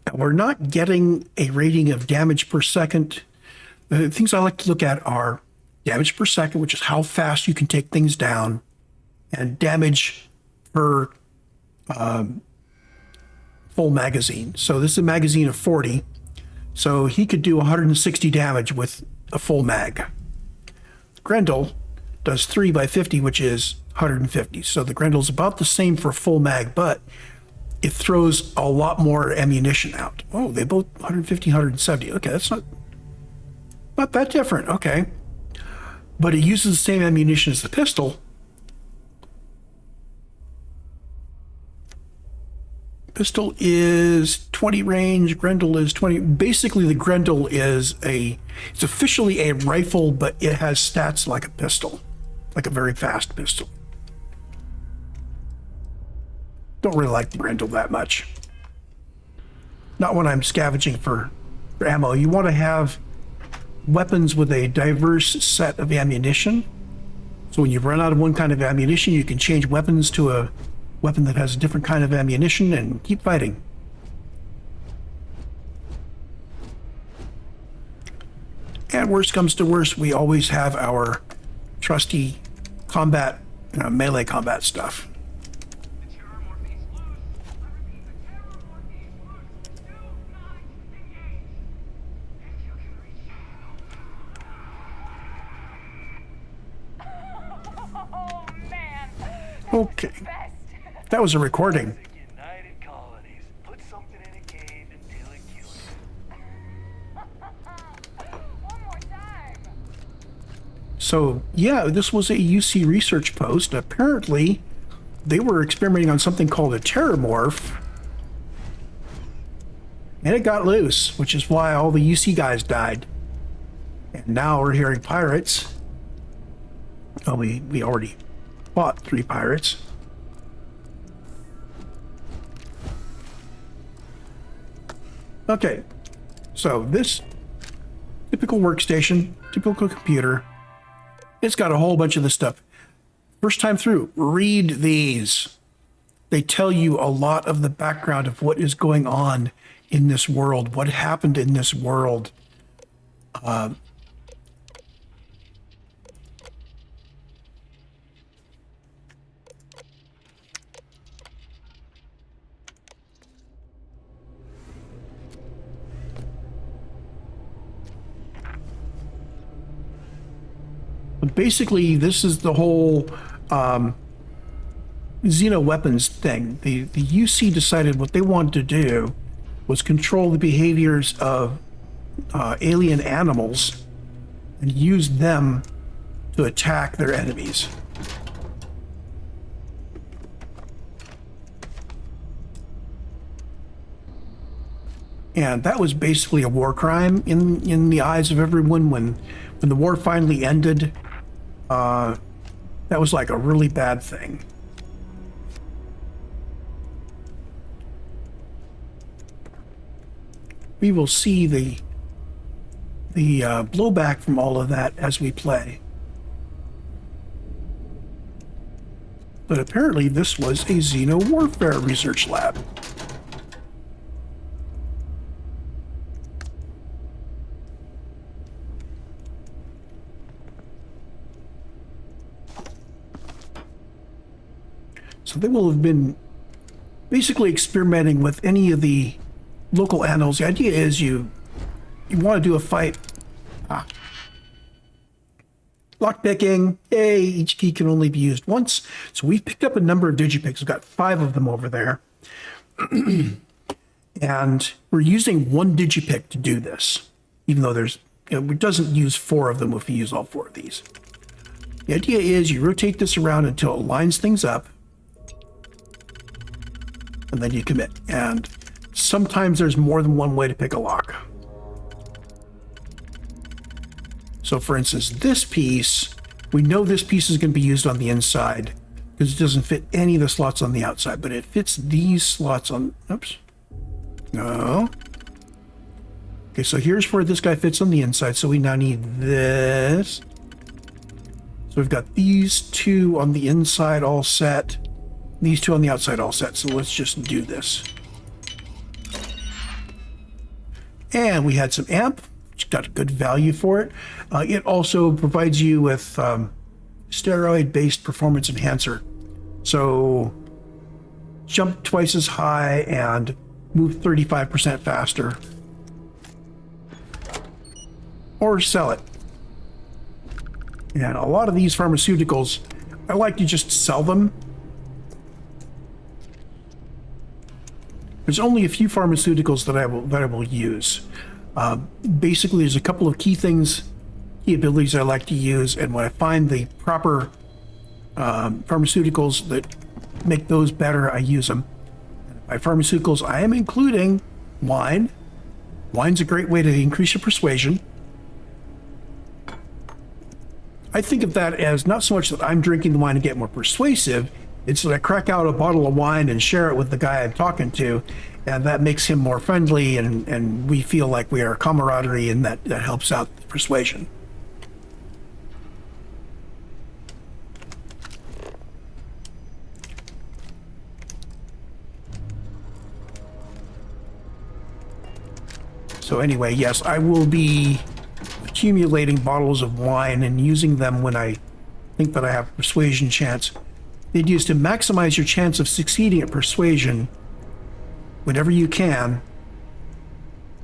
Now, we're not getting a rating of damage per second. The things I like to look at are damage per second, which is how fast you can take things down, and damage per full magazine. So this is a magazine of 40. So he could do 160 damage with a full mag. Grendel does 3 by 50, which is 150. So the Grendel's about the same for a full mag, but it throws a lot more ammunition out. Oh, they both 150, 170. Okay, that's not that different. Okay. But it uses the same ammunition as the pistol. Pistol is 20 range. Grendel is 20. Basically, the Grendel is it's officially a rifle, but it has stats like a pistol, like a very fast pistol. Don't really like the Grendel that much. Not when I'm scavenging for ammo. You want to have weapons with a diverse set of ammunition. So when you run out of one kind of ammunition, you can change weapons to a weapon that has a different kind of ammunition and keep fighting. And worst comes to worst, we always have our trusty combat, melee combat stuff. Okay, that was a recording. United colonies. Put something in a cave until it kills you. One more time. So yeah, this was a UC research post. Apparently, they were experimenting on something called a terramorph, and it got loose, which is why all the UC guys died. And now we're hearing pirates. Oh, we already fought 3 pirates. Okay, so this typical workstation, typical computer, it's got a whole bunch of this stuff. First time through, read these. They tell you a lot of the background of what is going on in this world, what happened in this world. But basically, this is the whole xeno weapons thing. The UC decided what they wanted to do was control the behaviors of alien animals and use them to attack their enemies. And that was basically a war crime in the eyes of everyone when the war finally ended. That was like a really bad thing. We will see the blowback from all of that as we play. But apparently this was a xeno warfare research lab. So they will have been basically experimenting with any of the local animals. The idea is you want to do a fight. Lockpicking. Hey, each key can only be used once. So we've picked up a number of digipicks. We've got 5 of them over there. And we're using 1 digipick to do this, even though it doesn't use 4 of them if you use all 4 of these. The idea is you rotate this around until it lines things up, and then you commit. And sometimes there's more than one way to pick a lock. So for instance, this piece, we know this piece is going to be used on the inside because it doesn't fit any of the slots on the outside, but it fits these slots on, oops, no. Okay, so here's where this guy fits on the inside, so we now need this. So we've got these 2 on the inside all set, these 2 on the outside all set, so let's just do this. And we had some amp, which got a good value for it. It also provides you with steroid-based performance enhancer. So jump twice as high and move 35% faster. Or sell it. And a lot of these pharmaceuticals, I like to just sell them. There's only a few pharmaceuticals that I will use. Basically, there's a couple of key abilities I like to use, and when I find the proper pharmaceuticals that make those better, I use them. By pharmaceuticals, I am including wine. Wine's a great way to increase your persuasion. I think of that as not so much that I'm drinking the wine to get more persuasive, it's that I crack out a bottle of wine and share it with the guy I'm talking to, and that makes him more friendly, and we feel like we are camaraderie, and that helps out the persuasion. So anyway, yes, I will be accumulating bottles of wine and using them when I think that I have a persuasion chance. The idea is to maximize your chance of succeeding at persuasion whenever you can,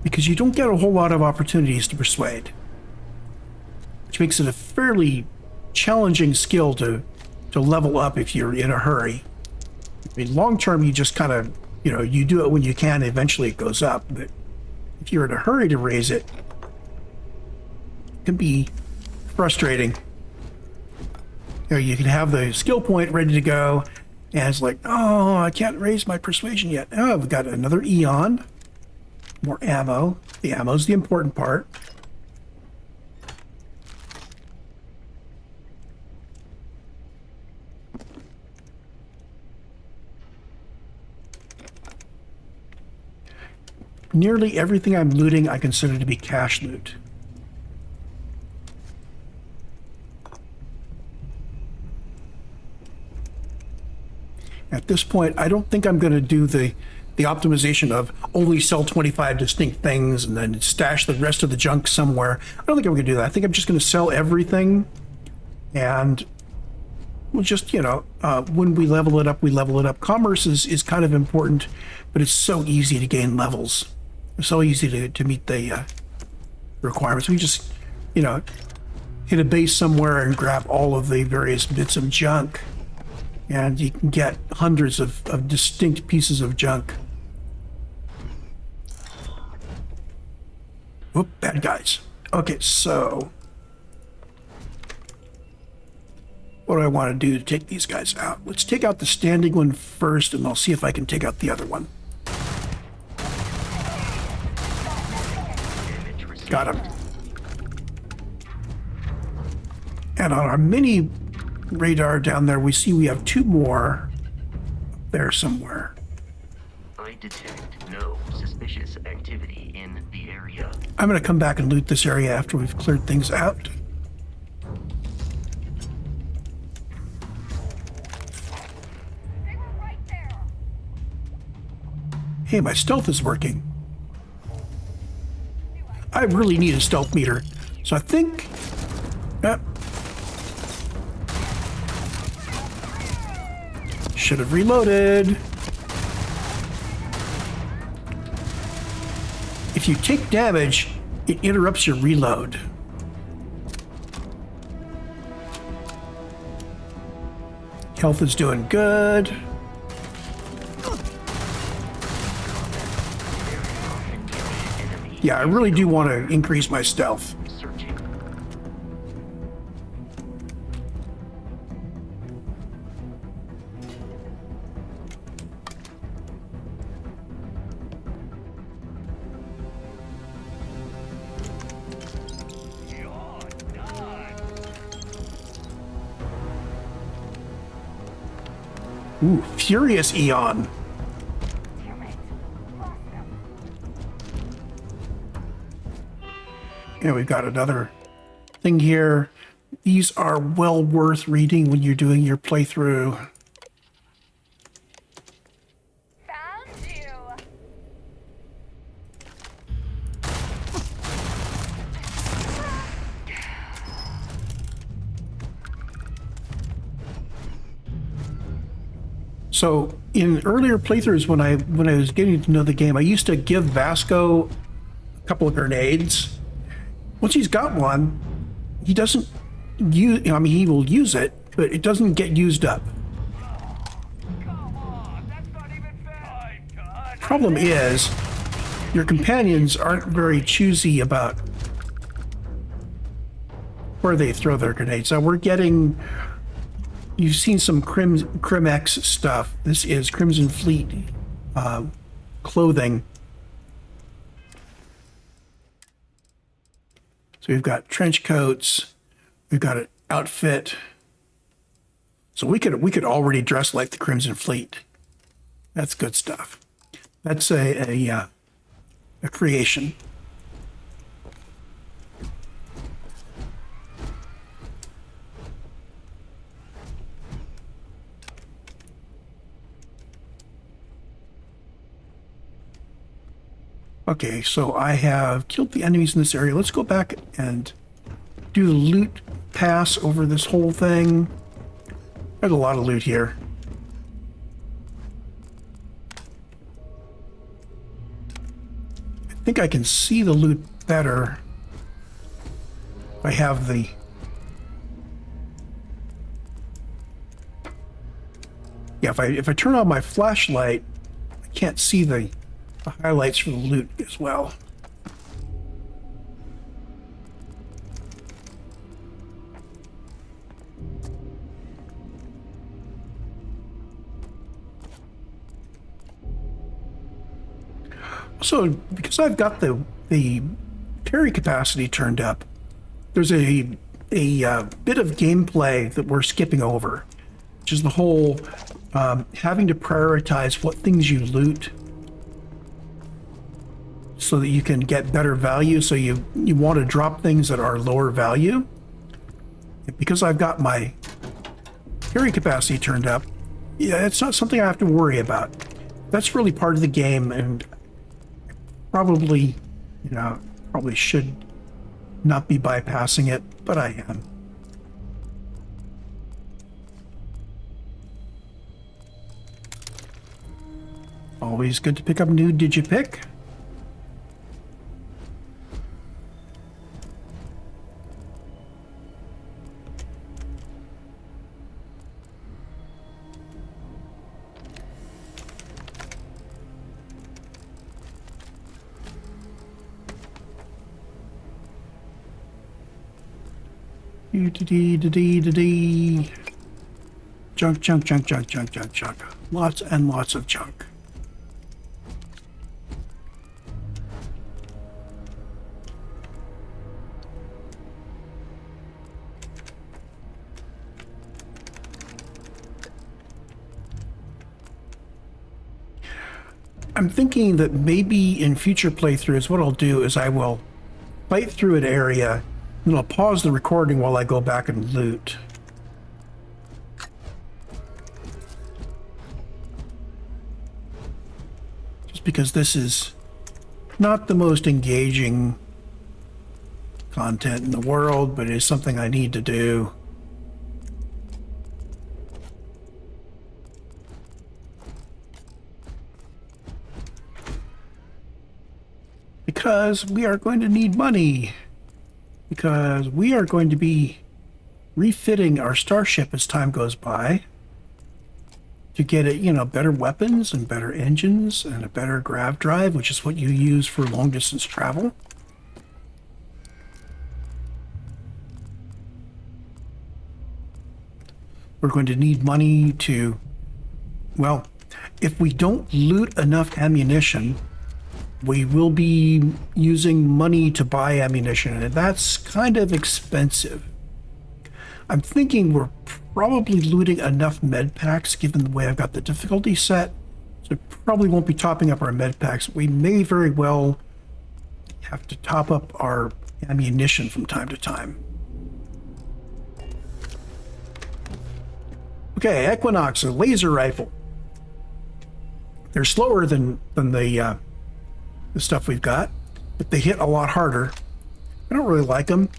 because you don't get a whole lot of opportunities to persuade, which makes it a fairly challenging skill to level up if you're in a hurry. I mean, long term, you just kind of, you do it when you can, eventually it goes up, but if you're in a hurry to raise it, it can be frustrating. You can have the skill point ready to go, and it's like, oh, I can't raise my persuasion yet. Oh, we've got another Eon. More ammo. The ammo's the important part. Nearly everything I'm looting I consider to be cash loot. At this point, I don't think I'm going to do the optimization of only sell 25 distinct things and then stash the rest of the junk somewhere. I don't think I'm going to do that. I think I'm just going to sell everything, and we'll just, when we level it up, we level it up. Commerce is kind of important, but it's so easy to gain levels. It's so easy to meet the requirements. We just, hit a base somewhere and grab all of the various bits of junk, and you can get hundreds of distinct pieces of junk. Whoop, bad guys. Okay, so what do I want to do to take these guys out? Let's take out the standing one first, and I'll see if I can take out the other one. Got him. And on our mini radar down there, we see we have two more there somewhere. I detect no suspicious activity in the area. I'm going to come back and loot this area after we've cleared things out. Hey, my stealth is working. I really need a stealth meter, so I think... should have reloaded. If you take damage, it interrupts your reload. Health is doing good. Yeah, I really do want to increase my stealth. Searching. Ooh, Furious Eon. And we've got another thing here. These are well worth reading when you're doing your playthrough. Found you. So in earlier playthroughs, when I was getting to know the game, I used to give Vasco a couple of grenades. Once he's got one, he doesn't use. I mean, he will use it, but it doesn't get used up. Come on, that's not even fair. Problem is, your companions aren't very choosy about where they throw their grenades. Now we're getting. You've seen some Crimex stuff. This is Crimson Fleet clothing. So we've got trench coats, we've got an outfit. So we could already dress like the Crimson Fleet. That's good stuff. That's a creation. Okay, so I have killed the enemies in this area. Let's go back and do the loot pass over this whole thing. There's a lot of loot here. I think I can see the loot better if I have the... Yeah, if I turn on my flashlight, I can't see the highlights for the loot as well. So, because I've got the carry capacity turned up, there's a bit of gameplay that we're skipping over, which is the whole having to prioritize what things you loot so that you can get better value. So you want to drop things that are lower value. And because I've got my carry capacity turned up, yeah, it's not something I have to worry about. That's really part of the game, and probably, probably should not be bypassing it, but I am. Always good to pick up new digipick. Junk, junk, junk, junk, junk, junk, junk. Lots and lots of junk. I'm thinking that maybe in future playthroughs, what I'll do is I will fight through an area, and I'll pause the recording while I go back and loot. Just because this is not the most engaging content in the world, but it is something I need to do. Because we are going to need money. Because we are going to be refitting our starship as time goes by to get it, better weapons and better engines and a better grav drive, which is what you use for long distance travel. We're going to need money to, well, if we don't loot enough ammunition, we will be using money to buy ammunition, and that's kind of expensive. I'm thinking we're probably looting enough med packs given the way I've got the difficulty set, so probably won't be topping up our med packs. We may very well have to top up our ammunition from time to time. Okay, Equinox, a laser rifle. They're slower than the stuff we've got, but they hit a lot harder. I don't really like them.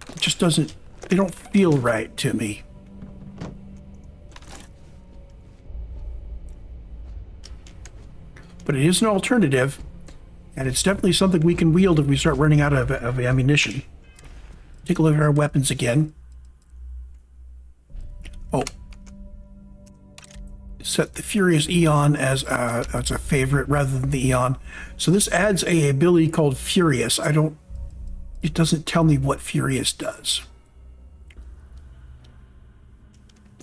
It just doesn't, they don't feel right to me. But it is an alternative, and it's definitely something we can wield if we start running out of ammunition. Take a look at our weapons again. Oh. Set the Furious Eon as a favorite rather than the Eon. So this adds a ability called Furious. It doesn't tell me what Furious does.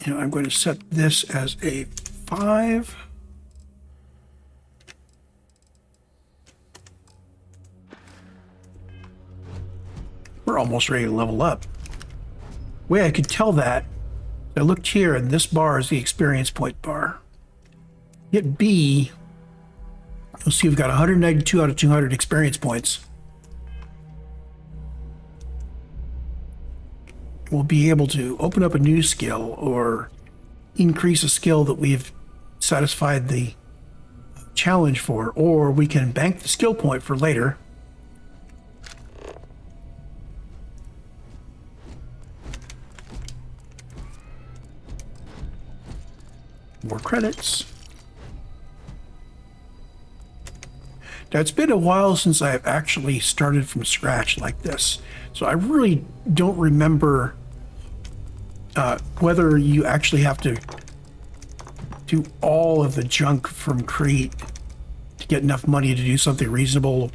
And I'm going to set this as a 5. We're almost ready to level up. The way I could tell that, I looked here and this bar is the experience point bar. Hit B, you'll see we've got 192 out of 200 experience points. We'll be able to open up a new skill or increase a skill that we've satisfied the challenge for, or we can bank the skill point for later. More credits. Now, it's been a while since I've actually started from scratch like this, so I really don't remember whether you actually have to do all of the junk from Crete to get enough money to do something reasonable,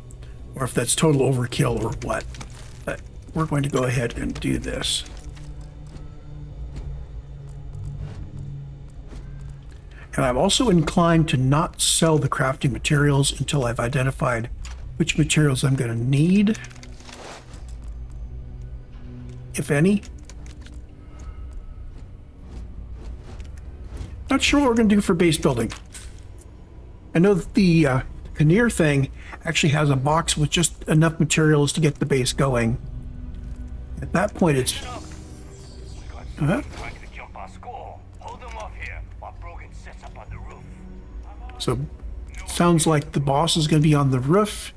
or if that's total overkill or what. But we're going to go ahead and do this. And I'm also inclined to not sell the crafting materials until I've identified which materials I'm going to need, if any. Not sure what we're going to do for base building. I know that the Kinnear thing actually has a box with just enough materials to get the base going. At that point, it's... So, sounds like the boss is going to be on the roof,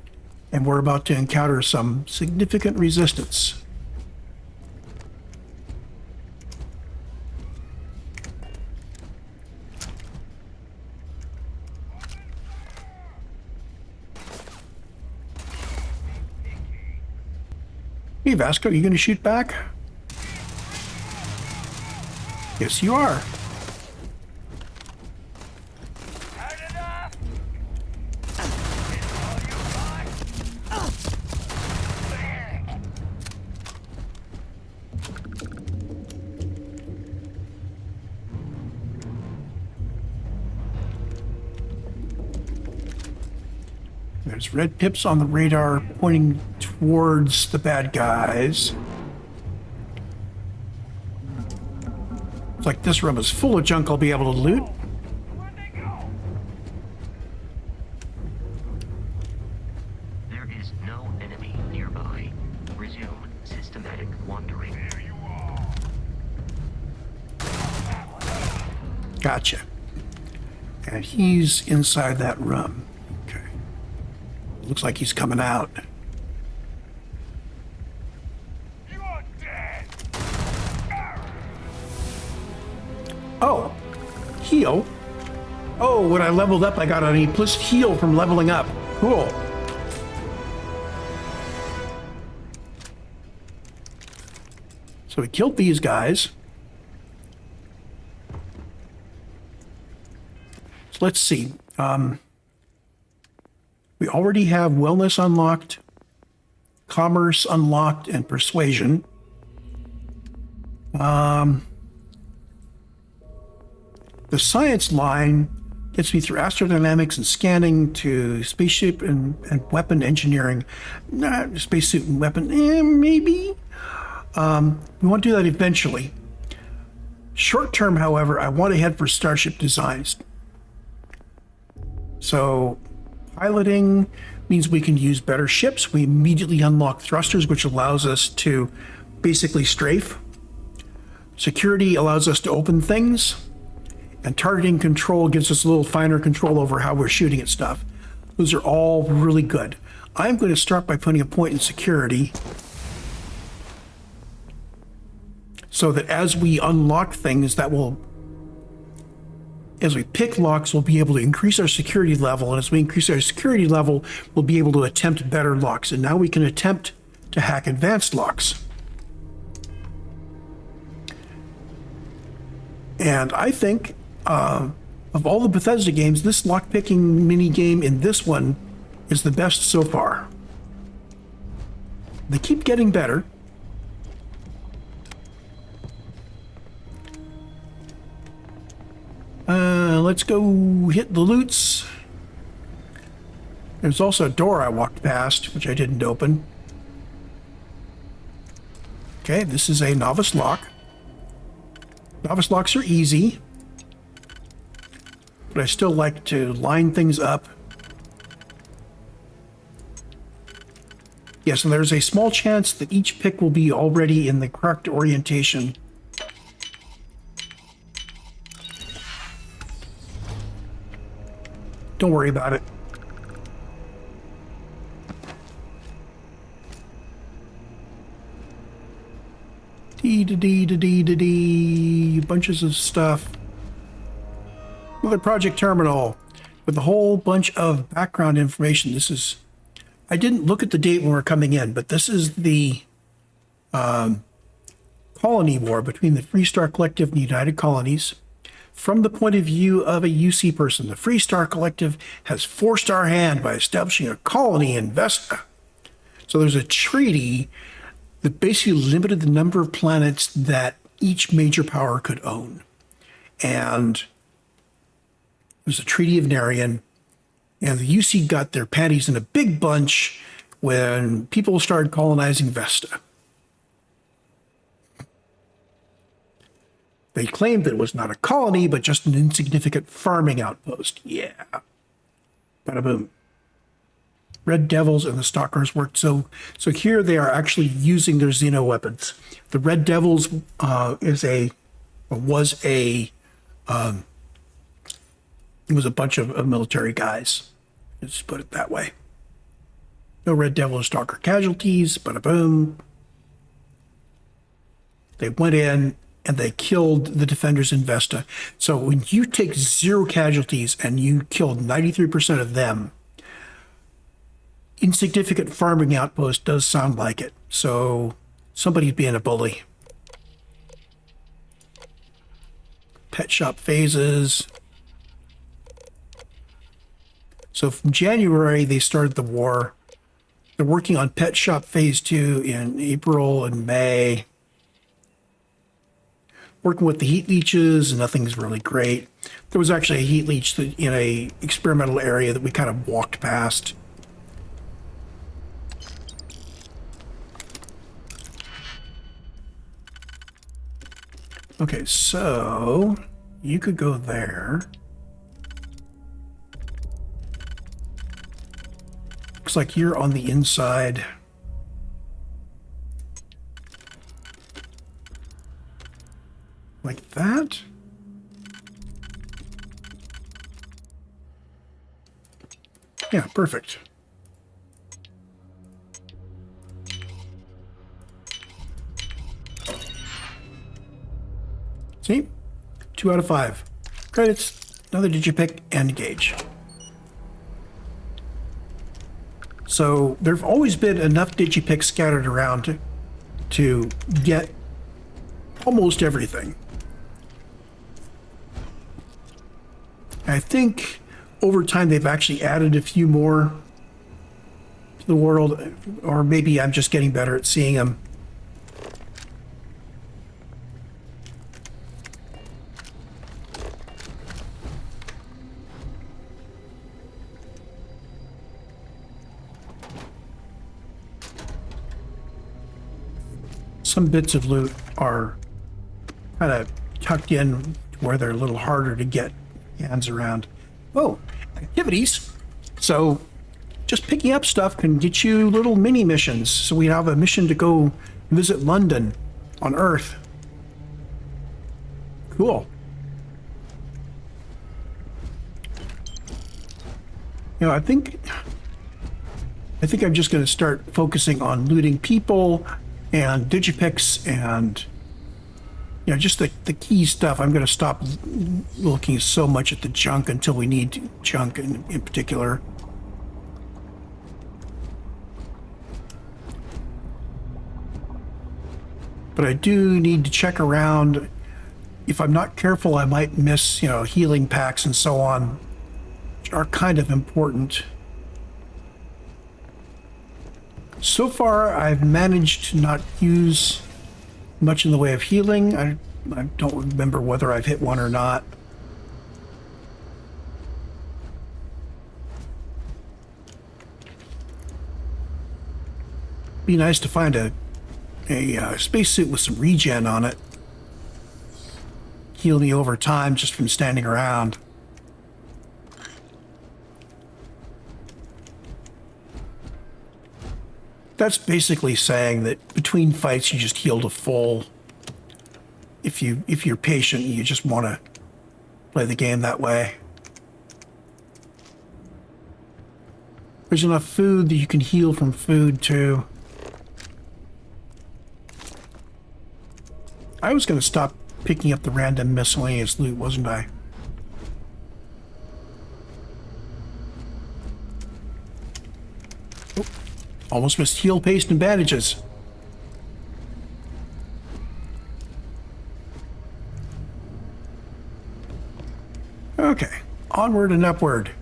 and we're about to encounter some significant resistance. Hey, Vasco, you going to shoot back? Yes, you are. There's red pips on the radar pointing towards the bad guys. It's like this room is full of junk I'll be able to loot. There is no enemy nearby. Resume systematic wandering. Gotcha. And he's inside that room. Okay. Looks like he's coming out. Oh, heal. Oh, when I leveled up, I got an A+ heal from leveling up. Cool. So we killed these guys. So let's see. We already have wellness unlocked, commerce unlocked, and persuasion. The science line gets me through astrodynamics and scanning to spaceship and weapon engineering. Nah, spacesuit and weapon, maybe. We want to do that eventually. Short term, however, I want to head for starship designs. So piloting means we can use better ships. We immediately unlock thrusters, which allows us to basically strafe. Security allows us to open things. And targeting control gives us a little finer control over how we're shooting at stuff. Those are all really good. I'm going to start by putting a point in security so that as we unlock things, that will, as we pick locks, we'll be able to increase our security level. And as we increase our security level, we'll be able to attempt better locks. And now we can attempt to hack advanced locks. And I think of all the Bethesda games, this lockpicking mini game in this one is the best so far. They keep getting better. let's go hit the loots. There's also a door I walked past, which I didn't open. Okay, this is a novice lock. Novice locks are easy, but I still like to line things up. Yes, and there's a small chance that each pick will be already in the correct orientation. Don't worry about it. Dee-da-dee-da-dee-da-dee, bunches of stuff. Another project terminal with a whole bunch of background information. This is, I didn't look at the date when we were coming in, but this is the colony war between the Freestar Collective and the United Colonies. From the point of view of a UC person, the Freestar Collective has forced our hand by establishing a colony in Vesta. So there's a treaty that basically limited the number of planets that each major power could own. And there's a Treaty of Narian, and the UC got their panties in a big bunch when people started colonizing Vesta. They claimed that it was not a colony, but just an insignificant farming outpost. Yeah. Bada boom. Red Devils and the Stalkers worked. So here they are actually using their Xeno weapons. The Red Devils was a bunch of military guys. Let's put it that way. No Red Devil or Stalker casualties. Bada boom. They went in and they killed the defenders in Vesta. So when you take 0 casualties and you killed 93% of them, insignificant farming outpost does sound like it. So somebody's being a bully. Pet shop phases. So from January, they started the war. They're working on Pet Shop Phase 2 in April and May. Working with the heat leeches, nothing's really great. There was actually a heat leech in a experimental area that we kind of walked past. Okay, so you could go there. Looks like you're on the inside. Like that? Yeah, perfect. See? 2 out of 5. Credits, another digipick, and engage. So there've always been enough digipicks scattered around to get almost everything. I think over time they've actually added a few more to the world, or maybe I'm just getting better at seeing them. Some bits of loot are kind of tucked in where they're a little harder to get hands around. Oh, activities. So just picking up stuff can get you little mini missions. So we have a mission to go visit London on Earth. Cool. You know, I think I'm just going to start focusing on looting people and digipicks and, you know, just the key stuff. I'm going to stop looking so much at the junk until we need junk in particular. But I do need to check around. If I'm not careful, I might miss, you know, healing packs and so on, which are kind of important. So far, I've managed to not use much in the way of healing. I don't remember whether I've hit one or not. Be nice to find a spacesuit with some regen on it. Heal me over time just from standing around. That's basically saying that between fights you just heal to full. If you're patient, you just want to play the game that way. There's enough food that you can heal from food too. I was going to stop picking up the random miscellaneous loot, wasn't I? Oh, almost missed heal, paste, and bandages. Okay, onward and upward.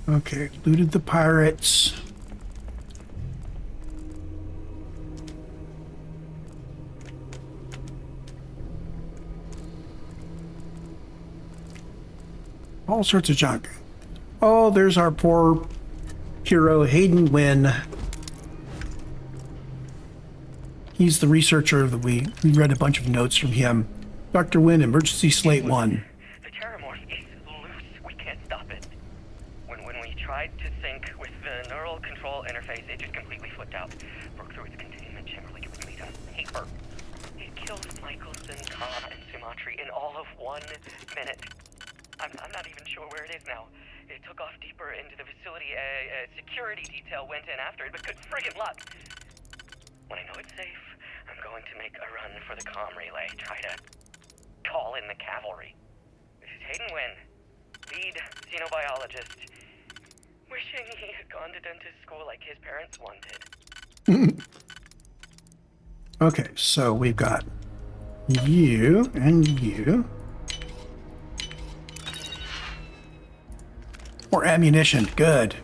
Okay, looted the pirates. All sorts of junk. Oh, there's our poor hero, Hayden Wynn. He's the researcher that we read a bunch of notes from him. Dr. Wynn, emergency slate 1. The Terramorph is loose. We can't stop it. When we tried to sync with the neural control interface, it just completely flipped out. Broke through its containment chamber like it was made of paper. It killed Michelson, Cobb, and Sumatri in all of 1 minute. I'm not even sure where it is now. It took off deeper into the facility. A security detail went in after it, but good friggin' luck. When I know it's safe, I'm going to make a run for the comm relay. Try to call in the cavalry. This is Hayden Wynn, lead xenobiologist. Wishing he had gone to dentist school like his parents wanted. Okay, so we've got you and you. More ammunition, good.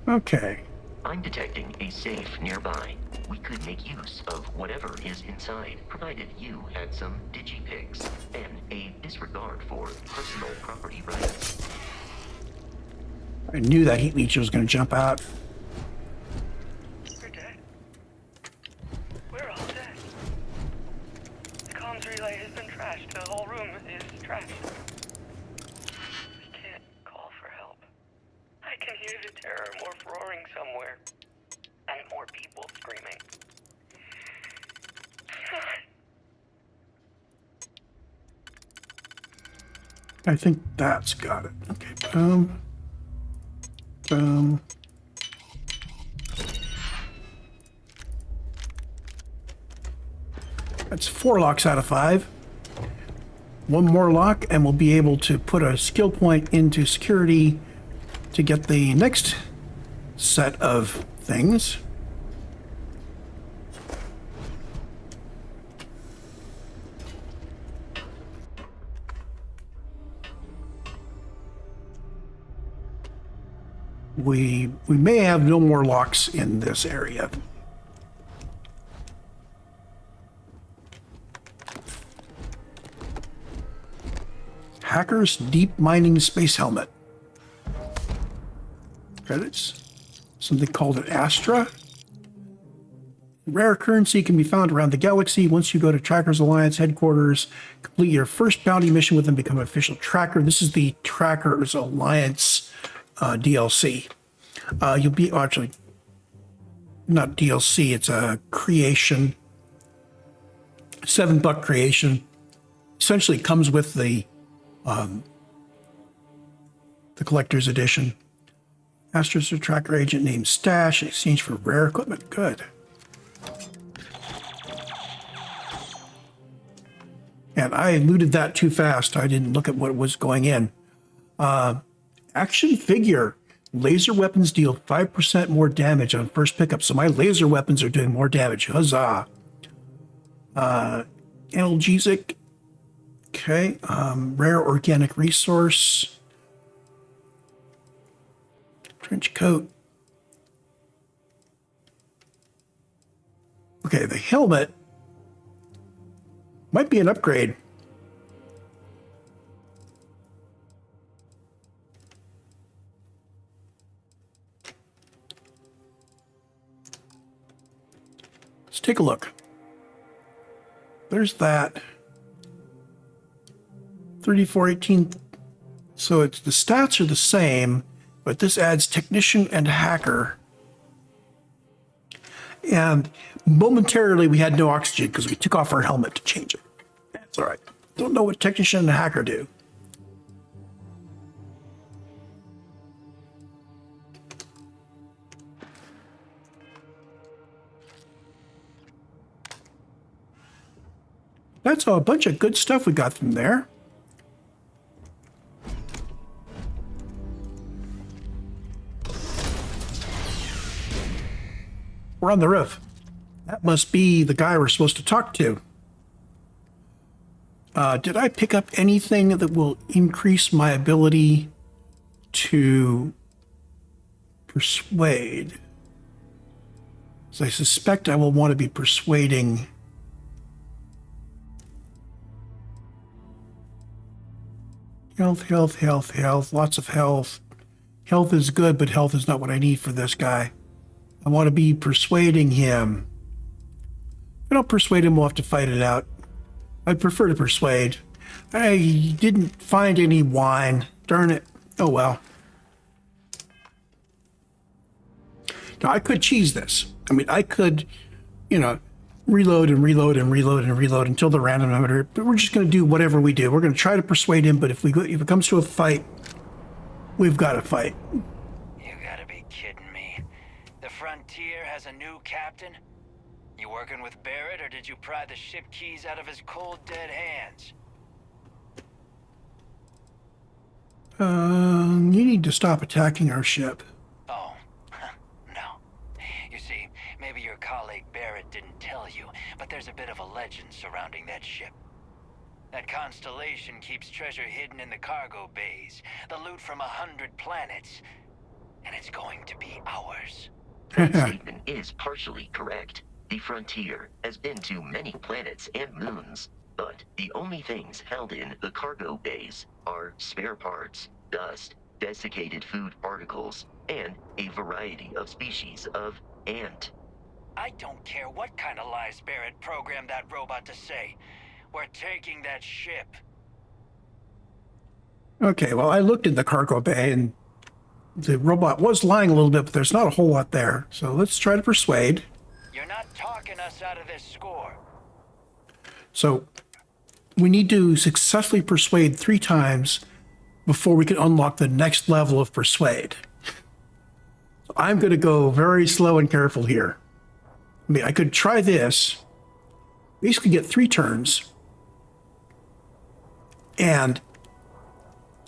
Okay. I'm detecting a safe nearby. We could make use of whatever is inside, provided you had some digipigs and a disregard for personal property rights. I knew that heat leech was going to jump out. We're dead. We're all dead. The comms relay has been trashed. The whole room is trashed. We can't call for help. I can hear the Terramorph roaring somewhere. And more people screaming. I think that's got it. Okay, boom. Boom. That's 4 locks out of 5. 1 more lock and we'll be able to put a skill point into security to get the next set of things. We may have no more locks in this area. Hacker's Deep Mining Space Helmet. Credits. Something called an Astra. Rare currency can be found around the galaxy. Once you go to Trackers Alliance headquarters, complete your first bounty mission with them, become an official tracker. This is the Trackers Alliance DLC. You'll be actually not DLC. It's a creation, $7 creation. Essentially, comes with the collector's edition. Astro's a tracker agent named Stash in exchange for rare equipment. Good. And I looted that too fast. I didn't look at what was going in. Action figure. Laser weapons deal 5% more damage on first pickup. So my laser weapons are doing more damage. Huzzah. Analgesic. Okay. Rare organic resource. Trench coat. Okay, the helmet might be an upgrade. Let's take a look. There's that. 3418. So it's the stats are the same, but this adds technician and hacker. And momentarily we had no oxygen because we took off our helmet to change it. That's all right. Don't know what technician and hacker do. That's a bunch of good stuff we got from there. We're on the roof. That must be the guy we're supposed to talk to. Did I pick up anything that will increase my ability to persuade? So I suspect I will want to be persuading. Health, lots of health. Health is good, but health is not what I need for this guy. I want to be persuading him. If I don't persuade him, we'll have to fight it out. I'd prefer to persuade. I didn't find any wine. Darn it. Oh well. Now, I could cheese this. I mean, I could, reload and reload and reload and reload until the random number. But we're just going to do whatever we do. We're going to try to persuade him, but if it comes to a fight, we've got to fight. You gotta be kidding me. The Frontier has a new captain? You working with Barrett, or did you pry the ship keys out of his cold, dead hands? You need to stop attacking our ship. Oh, no. You see, maybe your colleague Barrett didn't tell you, but there's a bit of a legend surrounding that ship. That Constellation keeps treasure hidden in the cargo bays, the loot from 100 planets, and it's going to be ours. That statement is partially correct. The Frontier has been to many planets and moons, but the only things held in the cargo bays are spare parts, dust, desiccated food particles, and a variety of species of ant. I don't care what kind of lies Barrett programmed that robot to say. We're taking that ship. Okay, well, I looked in the cargo bay and the robot was lying a little bit, but there's not a whole lot there. So let's try to persuade. You're not talking us out of this score. So we need to successfully persuade 3 times before we can unlock the next level of persuade. So I'm going to go very slow and careful here. I mean, I could try this, basically get 3 turns, and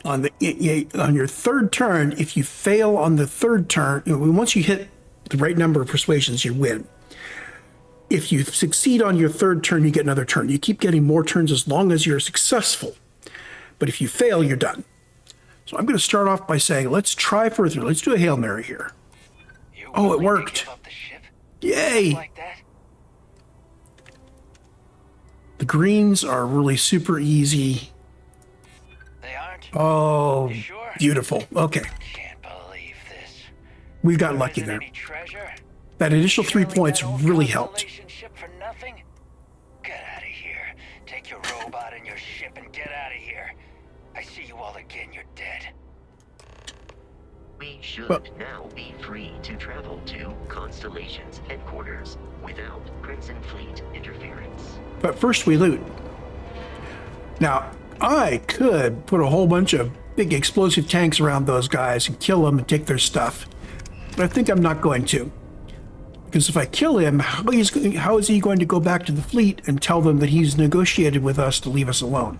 on your third turn, if you fail on the third turn, once you hit the right number of persuasions, you win. If you succeed on your third turn, you get another turn. You keep getting more turns as long as you're successful. But if you fail, you're done. So I'm going to start off by saying, let's try further. Let's do a Hail Mary here. Oh, it worked. Yay! Like that? The greens are really super easy. They aren't? Oh, You sure? beautiful. Okay, Can't believe this. we got lucky Isn't there. any treasure? That initial 3 Killing points that old really helped. Constellation ship for nothing? Get out of here. Take your robot and your ship and get out of here. I see you all again, you're dead. We should Well- now be free to travel to Constellation's headquarters without Crimson Fleet interference. But first we loot. Now, I could put a whole bunch of big explosive tanks around those guys and kill them and take their stuff. But I think I'm not going to. Because if I kill him, how is he going to go back to the fleet and tell them that he's negotiated with us to leave us alone?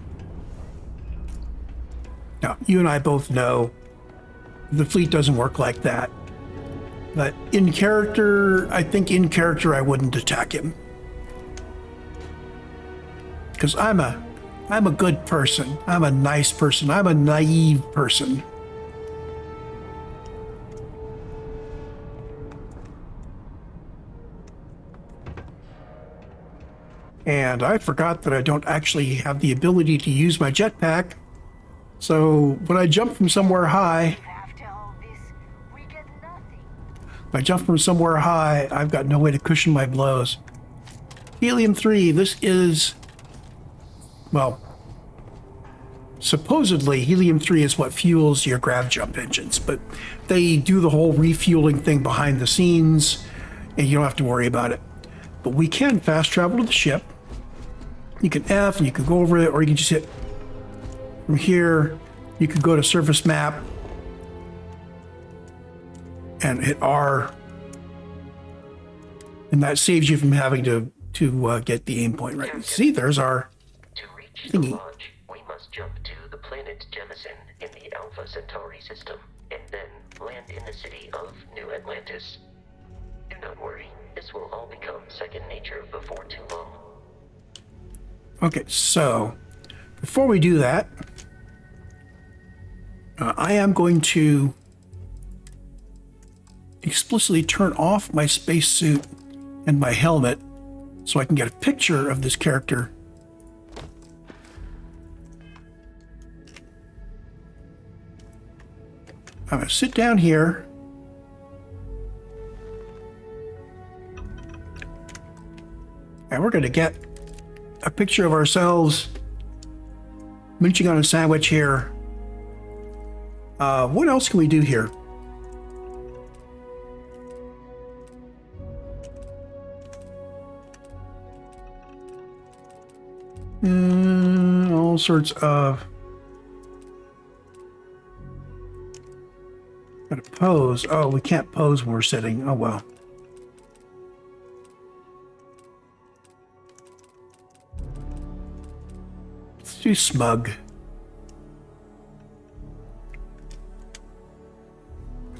Now, you and I both know the fleet doesn't work like that. But in character, I think in character I wouldn't attack him. Because I'm a good person. I'm a nice person. I'm a naive person. And I forgot that I don't actually have the ability to use my jetpack. So when I jump from somewhere high, I've got no way to cushion my blows. Helium-3, this is, well, supposedly helium-3 is what fuels your grav jump engines, but they do the whole refueling thing behind the scenes, and you don't have to worry about it. But we can fast travel to the ship. You can F and you can go over it, or you can just hit from here. You can go to surface map and hit R, and that saves you from having to get the aim point right. See, there's our To reach thingy. the lodge, we must jump to the planet Jemison in the Alpha Centauri system, and then land in the city of New Atlantis. Do not worry, this will all become second nature before too long. Okay, so before we do that, I am going to explicitly turn off my spacesuit and my helmet so I can get a picture of this character. I'm going to sit down here. And we're going to get a picture of ourselves munching on a sandwich here. What else can we do here? All sorts of... Gotta pose. Oh, we can't pose when we're sitting. Oh, well. Let's do smug.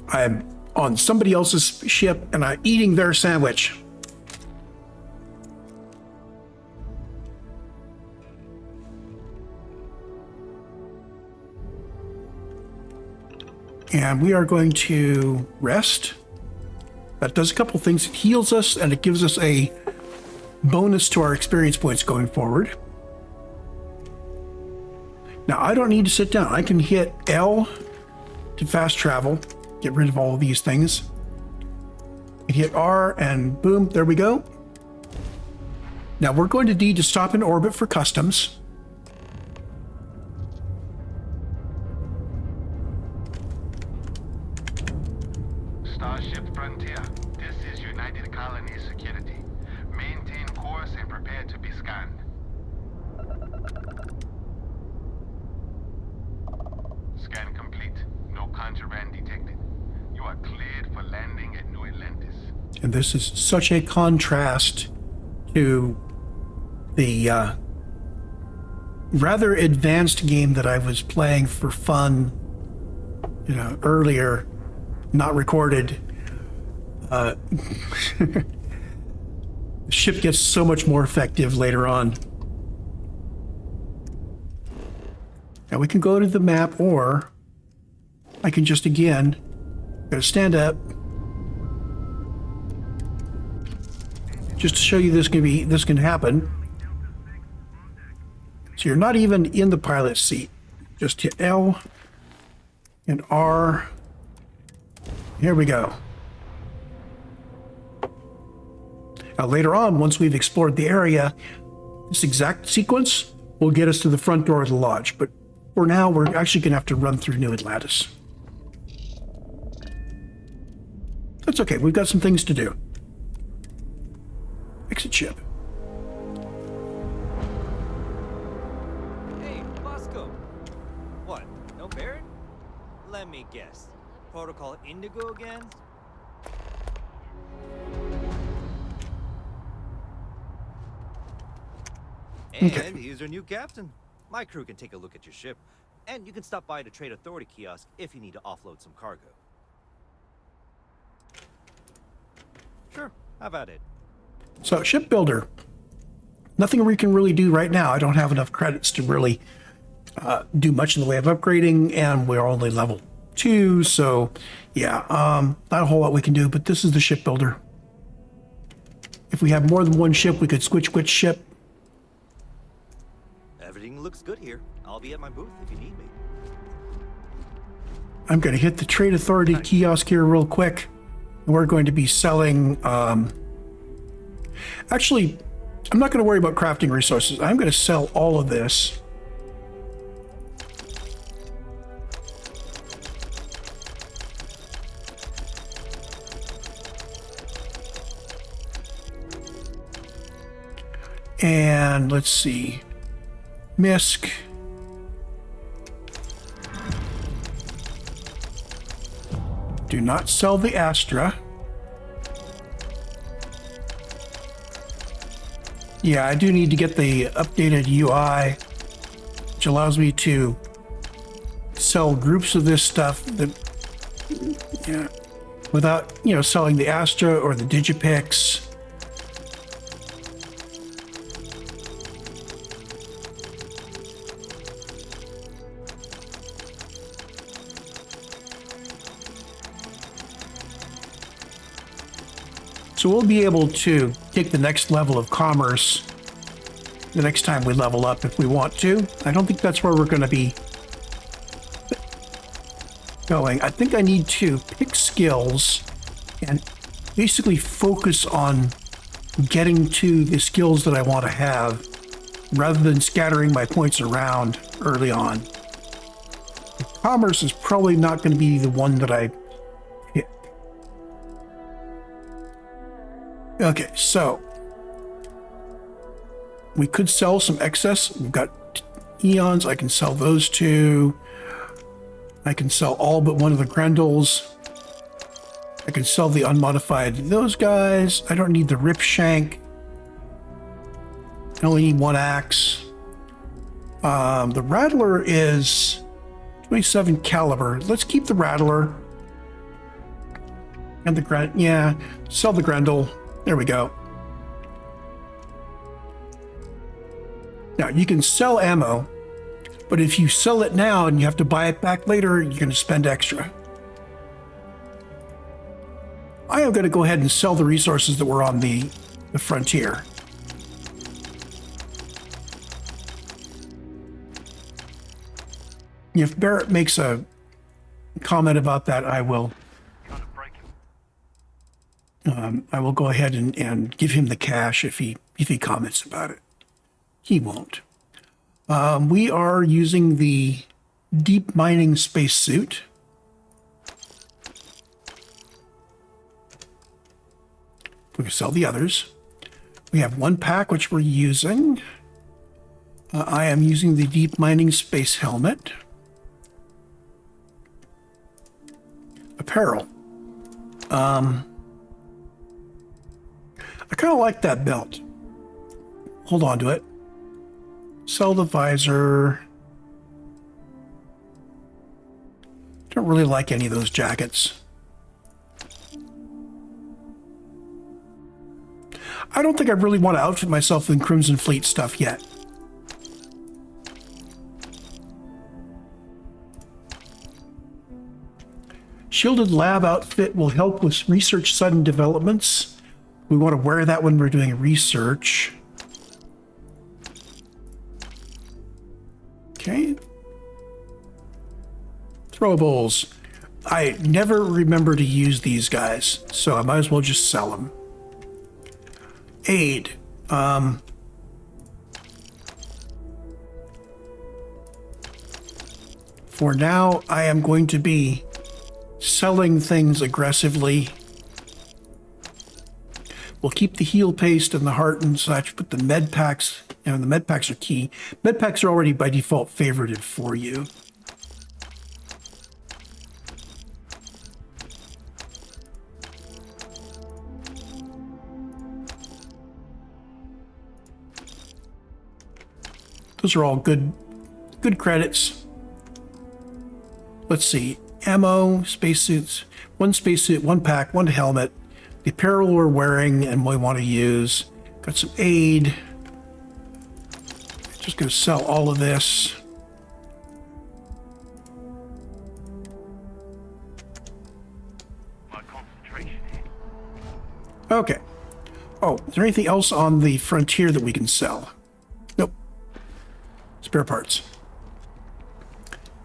I'm on somebody else's ship and I'm eating their sandwich. And we are going to rest. That does a couple things. It heals us and it gives us a bonus to our experience points going forward. Now, I don't need to sit down. I can hit L to fast travel, get rid of all of these things. And hit R and boom, there we go. Now we're going to need to stop in orbit for customs. Starship Frontier, this is United Colony Security. Maintain course and prepare to be scanned. Scan complete. No contraband detected. You are cleared for landing at New Atlantis. And this is such a contrast to the rather advanced game that I was playing for fun, earlier, not recorded. The ship gets so much more effective later on. Now we can go to the map, or I can just, again, gotta stand up. Just to show you this can happen. So you're not even in the pilot seat. Just hit L and R. Here we go. Now later on, once we've explored the area, this exact sequence will get us to the front door of the lodge. But for now, we're actually gonna have to run through New Atlantis. That's okay, we've got some things to do. Exit ship. Hey, Bosco. What? No Barrett? Let me guess. Protocol Indigo again? And Okay. he's our new captain. My crew can take a look at your ship, and you can stop by the Trade Authority kiosk if you need to offload some cargo. Sure, have at it. So, shipbuilder. Nothing we can really do right now. I don't have enough credits to really do much in the way of upgrading, and we're only level 2, so yeah, not a whole lot we can do, but this is the shipbuilder. If we have more than one ship, we could switch which ship. Everything looks good here. I'll be at my booth if you need me. I'm going to hit the Trade Authority kiosk here real quick. We're going to be selling... Actually, I'm not going to worry about crafting resources. I'm going to sell all of this. And let's see. Misk. Do not sell the Astra. Yeah, I do need to get the updated UI, which allows me to sell groups of this stuff that, yeah, without, selling the Astra or the Digipix. So we'll be able to take the next level of commerce the next time we level up if we want to. I don't think that's where we're going to be going. I think I need to pick skills and basically focus on getting to the skills that I want to have rather than scattering my points around early on. Commerce is probably not going to be the one that I pick. Okay, so we could sell some excess. We've got eons. I can sell those two. I can sell all but one of the Grendels. I can sell the unmodified those guys. I don't need the Rip Shank. I only need one axe. The Rattler is 27 caliber. Let's keep the Rattler. And the yeah, sell the Grendel. There we go. Now, you can sell ammo, but if you sell it now and you have to buy it back later, you're going to spend extra. I am going to go ahead and sell the resources that were on the frontier. If Barrett makes a comment about that, I will go ahead and give him the cash if he comments about it. He won't. We are using the deep mining spacesuit. We can sell the others. We have one pack which we're using. I am using the deep mining space helmet. Apparel. I kind of like that belt. Hold on to it. Sell the visor. Don't really like any of those jackets. I don't think I really want to outfit myself in Crimson Fleet stuff yet. Shielded lab outfit will help with research sudden developments. We want to wear that when we're doing research. Okay. Throwables. I never remember to use these guys, so I might as well just sell them. Aid. For now, I am going to be selling things aggressively. We'll keep the heal paste and the heart and such, but the med packs, the med packs are key. Med packs are already by default favorited for you. Those are all good credits. Let's see. Ammo, spacesuits. One spacesuit, one pack, one helmet. The apparel we're wearing and we want to use. Got some aid. Just going to sell all of this. My concentration. Okay. Oh, is there anything else on the frontier that we can sell? Nope. Spare parts.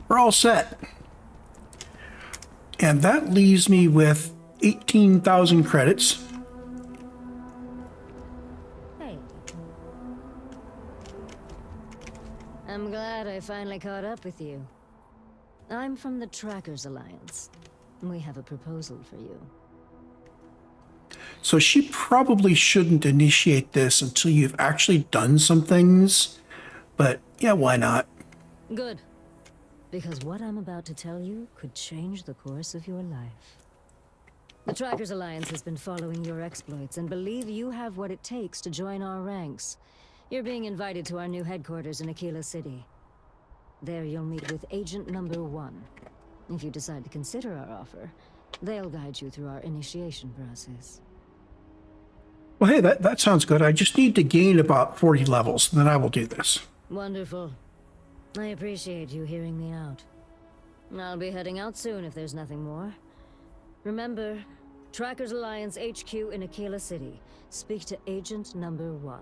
We're all set. And that leaves me with 18,000 credits. Hey. I'm glad I finally caught up with you. I'm from the Trackers Alliance. We have a proposal for you. So she probably shouldn't initiate this until you've actually done some things. But yeah, why not? Good. Because what I'm about to tell you could change the course of your life. The Trackers Alliance has been following your exploits and believe you have what it takes to join our ranks. You're being invited to our new headquarters in Aquila City. There you'll meet with Agent Number 1. If you decide to consider our offer, they'll guide you through our initiation process. Well, hey, that sounds good. I just need to gain about 40 levels, and then I will do this. Wonderful. I appreciate you hearing me out. I'll be heading out soon if there's nothing more. Remember, Trackers Alliance HQ in Aquila City. Speak to Agent Number 1.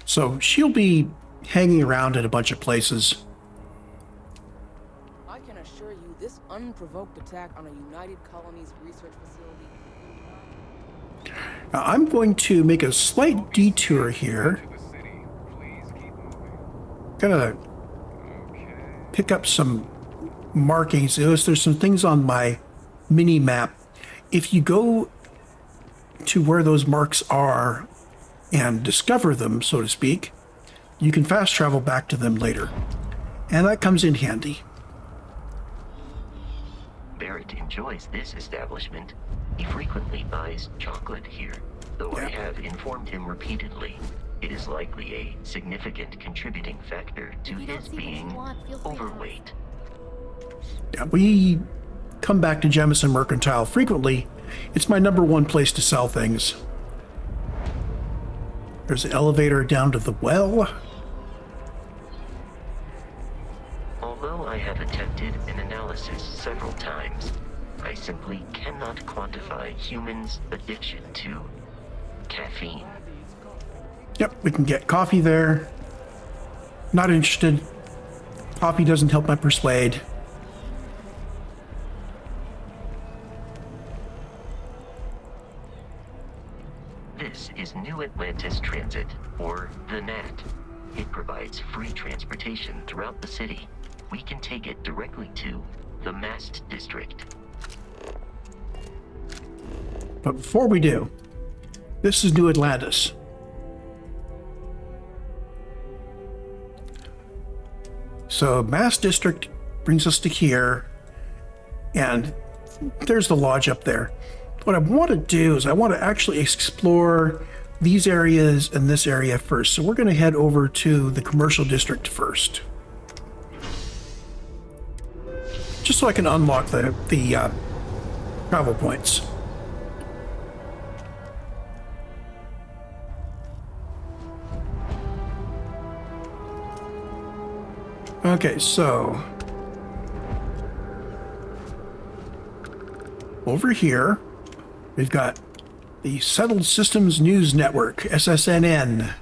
So she'll be hanging around at a bunch of places. I can assure you this unprovoked attack on a United Colonies research facility. Now, I'm going to make a slight detour here. Gonna pick up some markings. There's some things on my mini map. If you go to where those marks are and discover them, so to speak, you can fast travel back to them later. And that comes in handy. Barrett enjoys this establishment. He frequently buys chocolate here, though I have informed him repeatedly it is likely a significant contributing factor to his being overweight. Yeah, we come back to Jemison Mercantile frequently. It's my #1 place to sell things. There's an elevator down to the well. Although I have attempted an analysis several times, I simply cannot quantify humans' addiction to caffeine. Yep, we can get coffee there. Not interested. Coffee doesn't help my persuade. This is New Atlantis Transit, or the NAT. It provides free transportation throughout the city. We can take it directly to the Mast District. But before we do, this is New Atlantis. So Mast District brings us to here, and there's the lodge up there. What I want to do is I want to actually explore these areas and this area first. So we're going to head over to the commercial district first. Just so I can unlock the travel points. Okay, so over here, we've got the Settled Systems News Network, SSNN.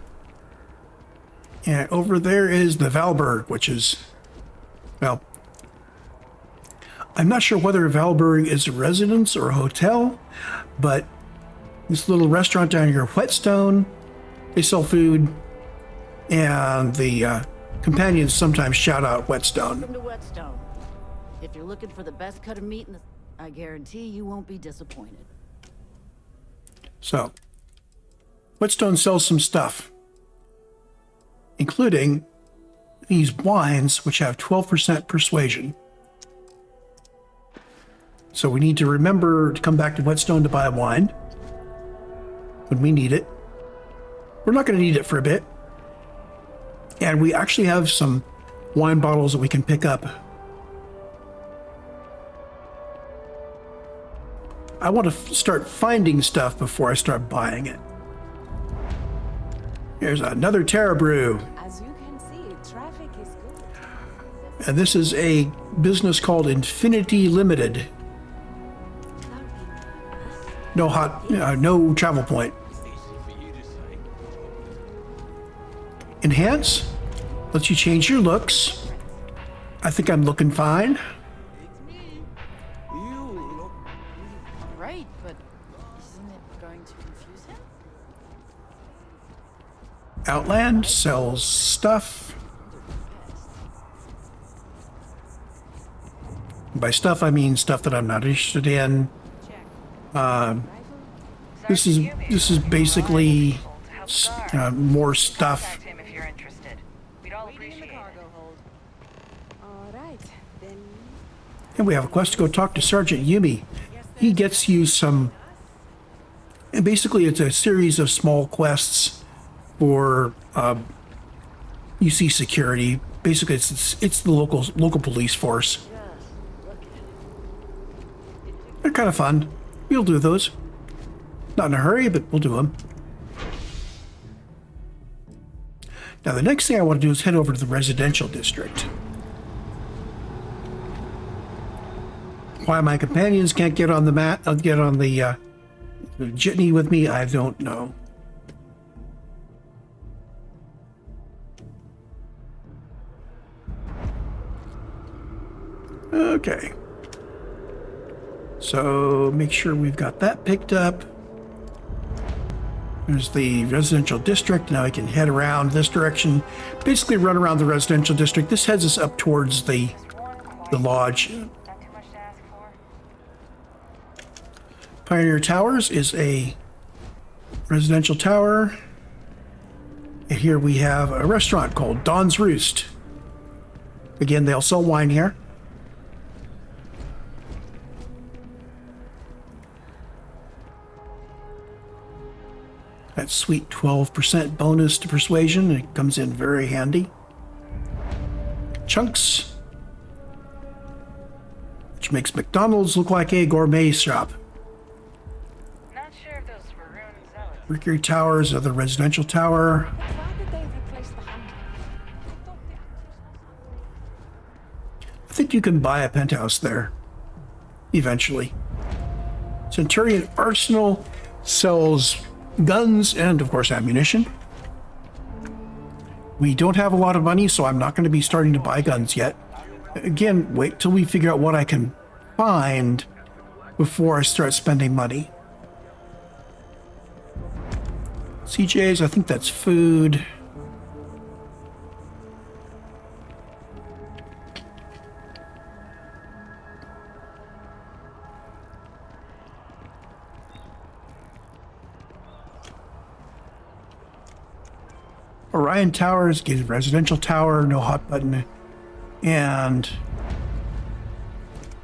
And over there is the Valberg, which is, well, I'm not sure whether Valberg is a residence or a hotel, but this little restaurant down here, Whetstone, they sell food, and the companions sometimes shout out Whetstone. Welcome to Whetstone. If you're looking for the best cut of meat in the... I guarantee you won't be disappointed. So, Whetstone sells some stuff, including these wines, which have 12% persuasion. So we need to remember to come back to Whetstone to buy a wine when we need it. We're not going to need it for a bit. And we actually have some wine bottles that we can pick up. I want to start finding stuff before I start buying it. Here's another Terra Brew. As you can see, traffic is good. And this is a business called Infinity Limited. No travel point. Enhance lets you change your looks. I think I'm looking fine. Right, but isn't it going to confuse him? Outland sells stuff. By stuff, I mean stuff that I'm not interested in. This is basically more stuff. And we have a quest to go talk to Sergeant Yumi. He gets you some, and basically it's a series of small quests for UC security. Basically, it's the local police force. They're kind of fun. We'll do those. Not in a hurry, but we'll do them. Now, the next thing I want to do is head over to the residential district. Why my companions can't get on the jitney with me, I don't know. Okay. So make sure we've got that picked up. There's the residential district. Now I can head around this direction. Basically run around the residential district. This heads us up towards the lodge. Pioneer Towers is a residential tower. And here we have a restaurant called Don's Roost. Again, they'll sell wine here. That sweet 12% bonus to persuasion. It comes in very handy. Chunks, which makes McDonald's look like a gourmet shop. Not sure if those maroon zealots. Mercury Towers are the residential tower. Why did they replace the hunter? I think you can buy a penthouse there eventually. Centurion Arsenal sells guns and, of course, ammunition. We don't have a lot of money, so I'm not going to be starting to buy guns yet. Again, wait till we figure out what I can find before I start spending money. CJ's, I think that's food. Orion Towers gives residential tower, no hot button, and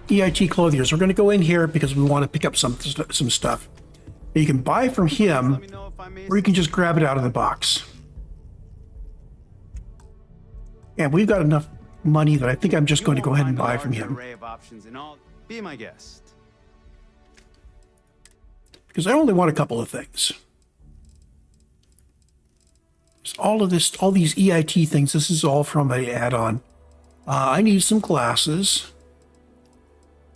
EIT Clothiers. We're going to go in here because we want to pick up some stuff. You can buy from him, or you can just grab it out of the box. And we've got enough money that I think I'm just going to go ahead and buy from him. Be my guest. Because I only want a couple of things. All these EIT things, this is all from an add-on. I need some glasses.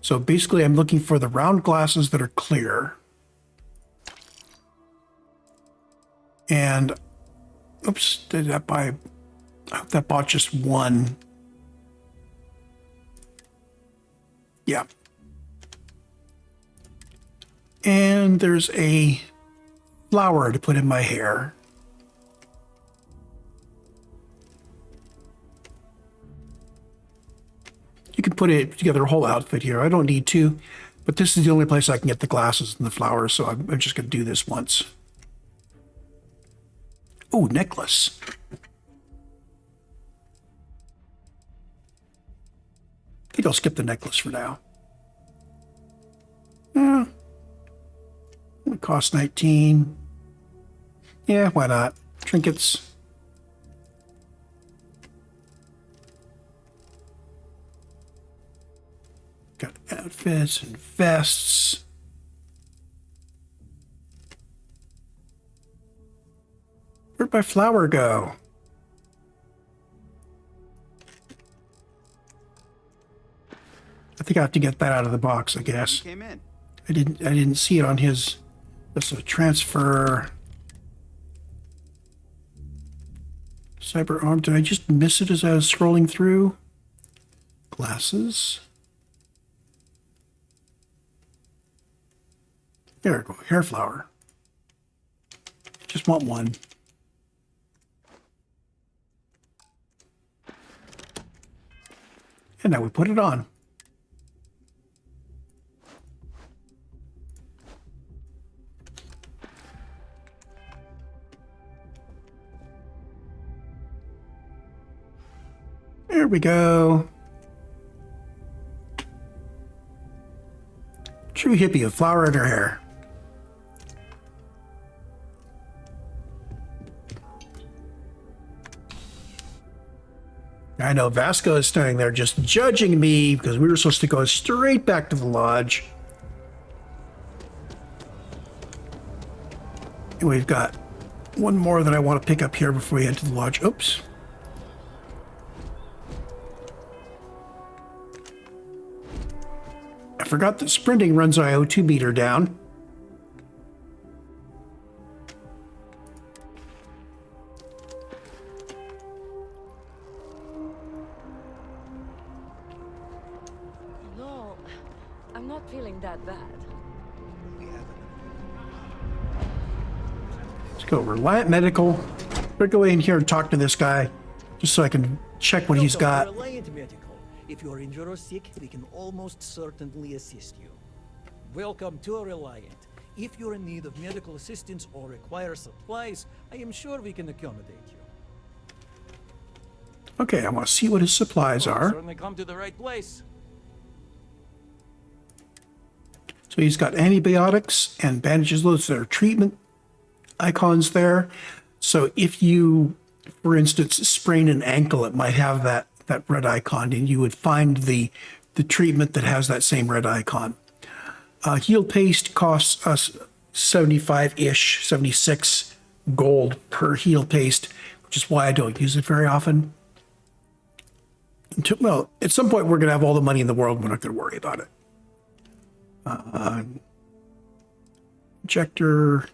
So basically I'm looking for the round glasses that are clear. And, oops, did that buy, I hope that bought just one. Yeah. And there's a flower to put in my hair. You can put it together a whole outfit here. I don't need to, but this is the only place I can get the glasses and the flowers, so I'm just going to do this once. Oh, necklace. I think I'll skip the necklace for now. Yeah. It costs 19. Yeah, why not? Trinkets. Got outfits and vests. Where'd my flower go? I think I have to get that out of the box, I guess. Came in. I didn't see it on his. That's a transfer. Cyber arm. Did I just miss it as I was scrolling through? Glasses. There we go. Hair flower. Just want one. And now we put it on. There we go. True hippie with flower in her hair. I know Vasco is standing there just judging me because we were supposed to go straight back to the lodge. And we've got one more that I want to pick up here before we head to the lodge. Oops. I forgot that sprinting runs my O2 meter down. No, I'm not feeling that bad. Let's go Reliant Medical. We're going in here and talk to this guy just so I can check what he's got. Reliant Medical. If you're injured or sick, we can almost certainly assist you. Welcome to Reliant. If you're in need of medical assistance or require supplies, I am sure we can accommodate you. Okay, I want to see what his supplies are. Certainly come to the right place. So he's got antibiotics and bandages. Those are treatment icons there. So if you, for instance, sprain an ankle, it might have that red icon, and you would find the treatment that has that same red icon. Heal paste costs us 75-ish, 76 gold per heal paste, which is why I don't use it very often. Well, at some point we're going to have all the money in the world. We're not going to worry about it. Injector.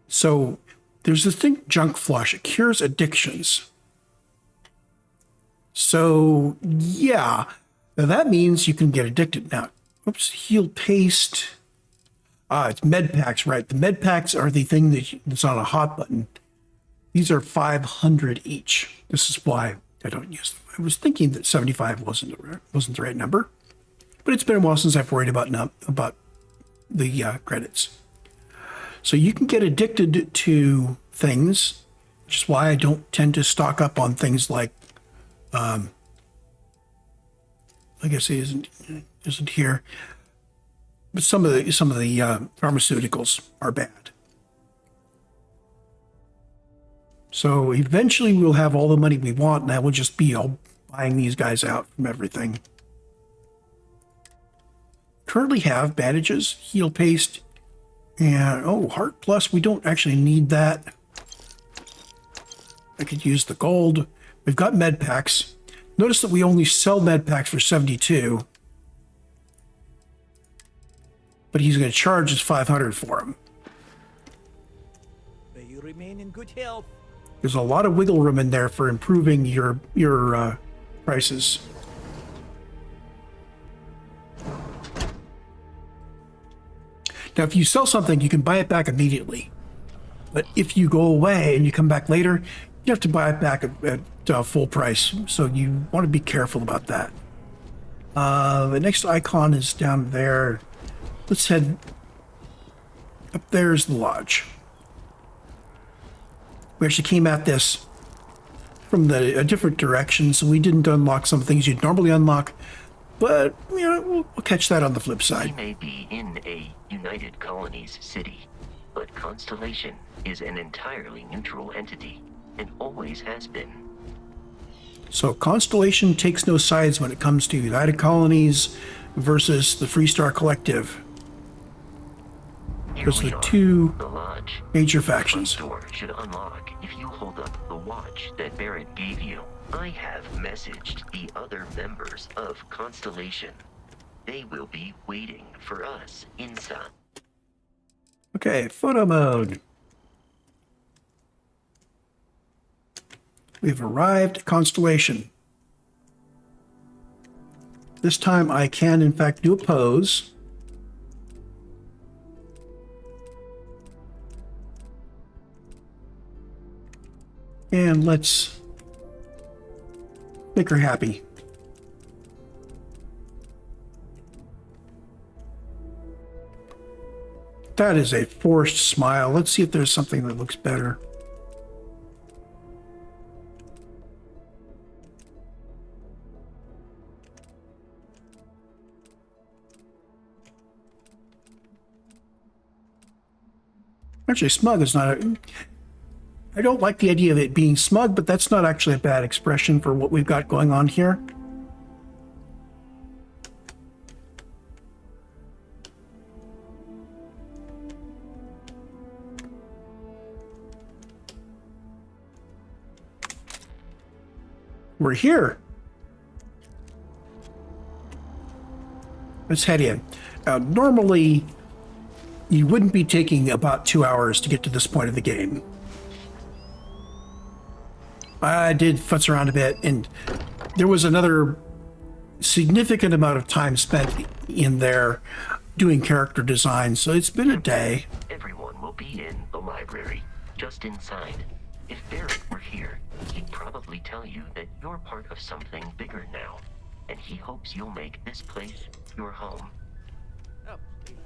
So there's this thing, junk flush. It cures addictions. So yeah, now that means you can get addicted. Now, oops, heal paste. It's med packs, right? The med packs are the thing that's on a hot button. These are 500 each. This is why I don't use them. I was thinking that 75 wasn't the right number, but it's been a while since I've worried about the credits. So you can get addicted to things, which is why I don't tend to stock up on things like, I guess it isn't here, but some of the pharmaceuticals are bad. So eventually we'll have all the money we want, and that will just be all buying these guys out from everything. Currently have bandages, heal paste, and Heart Plus. We don't actually need that. I could use the gold. We've got med packs. Notice that we only sell med packs for 72, but he's going to charge us 500 for them. May you remain in good health. There's a lot of wiggle room in there for improving your prices. Now, if you sell something, you can buy it back immediately. But if you go away and you come back later, you have to buy it back at full price. So you want to be careful about that. The next icon is down there. Let's head up. There's the lodge. We actually came at this from a different direction, so we didn't unlock some things you'd normally unlock. But, we'll catch that on the flip side. We may be in a United Colonies city, but Constellation is an entirely neutral entity, and always has been. So Constellation takes no sides when it comes to United Colonies versus the Freestar Collective. Here Those are we the are, two the lodge. major The front factions. door should unlock if you hold up the watch that Barrett gave you. I have messaged the other members of Constellation. They will be waiting for us inside. Okay, photo mode. We've arrived at Constellation. This time I can, in fact, do a pose. And let's make her happy. That is a forced smile. Let's see if there's something that looks better. Actually, smug is not a... I don't like the idea of it being smug, but that's not actually a bad expression for what we've got going on here. We're here. Let's head in. Normally, you wouldn't be taking about 2 hours to get to this point of the game. I did futz around a bit, and there was another significant amount of time spent in there doing character design, so it's been a day. Everyone will be in the library, just inside. If Barrett were here, he'd probably tell you that you're part of something bigger now, and he hopes you'll make this place your home. Oh, please.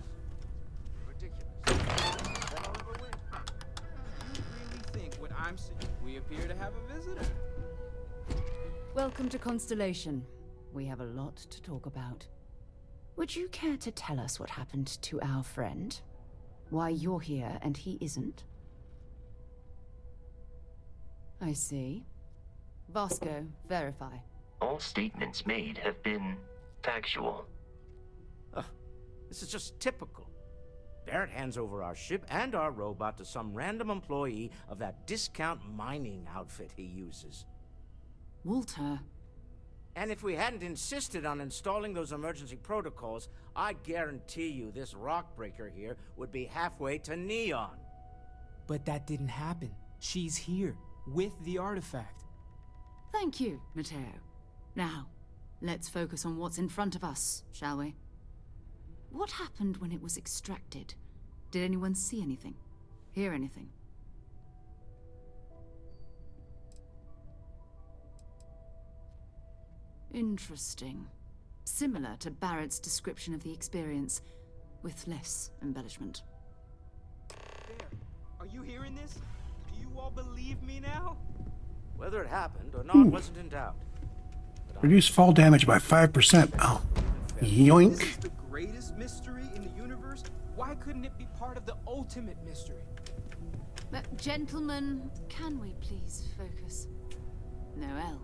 Ridiculous. That all over with. You really think what I'm saying? We appear to have a visitor. Welcome to Constellation. We have a lot to talk about. Would you care to tell us what happened to our friend? Why you're here and he isn't? I see. Vasco, verify. All statements made have been factual. This is just typical. Barrett hands over our ship and our robot to some random employee of that discount mining outfit he uses. Walter. And if we hadn't insisted on installing those emergency protocols, I guarantee you this rock breaker here would be halfway to Neon. But that didn't happen. She's here, with the artifact. Thank you, Matteo. Now, let's focus on what's in front of us, shall we? What happened when it was extracted? Did anyone see anything? Hear anything? Interesting. Similar to Barrett's description of the experience, with less embellishment. There. Are you hearing this? Do you all believe me now? Whether it happened or not wasn't in doubt. Reduce fall damage by 5%. Oh, yoink. This is the greatest mystery in the universe. Why couldn't it be part of the ultimate mystery? But, gentlemen, can we please focus? Noel,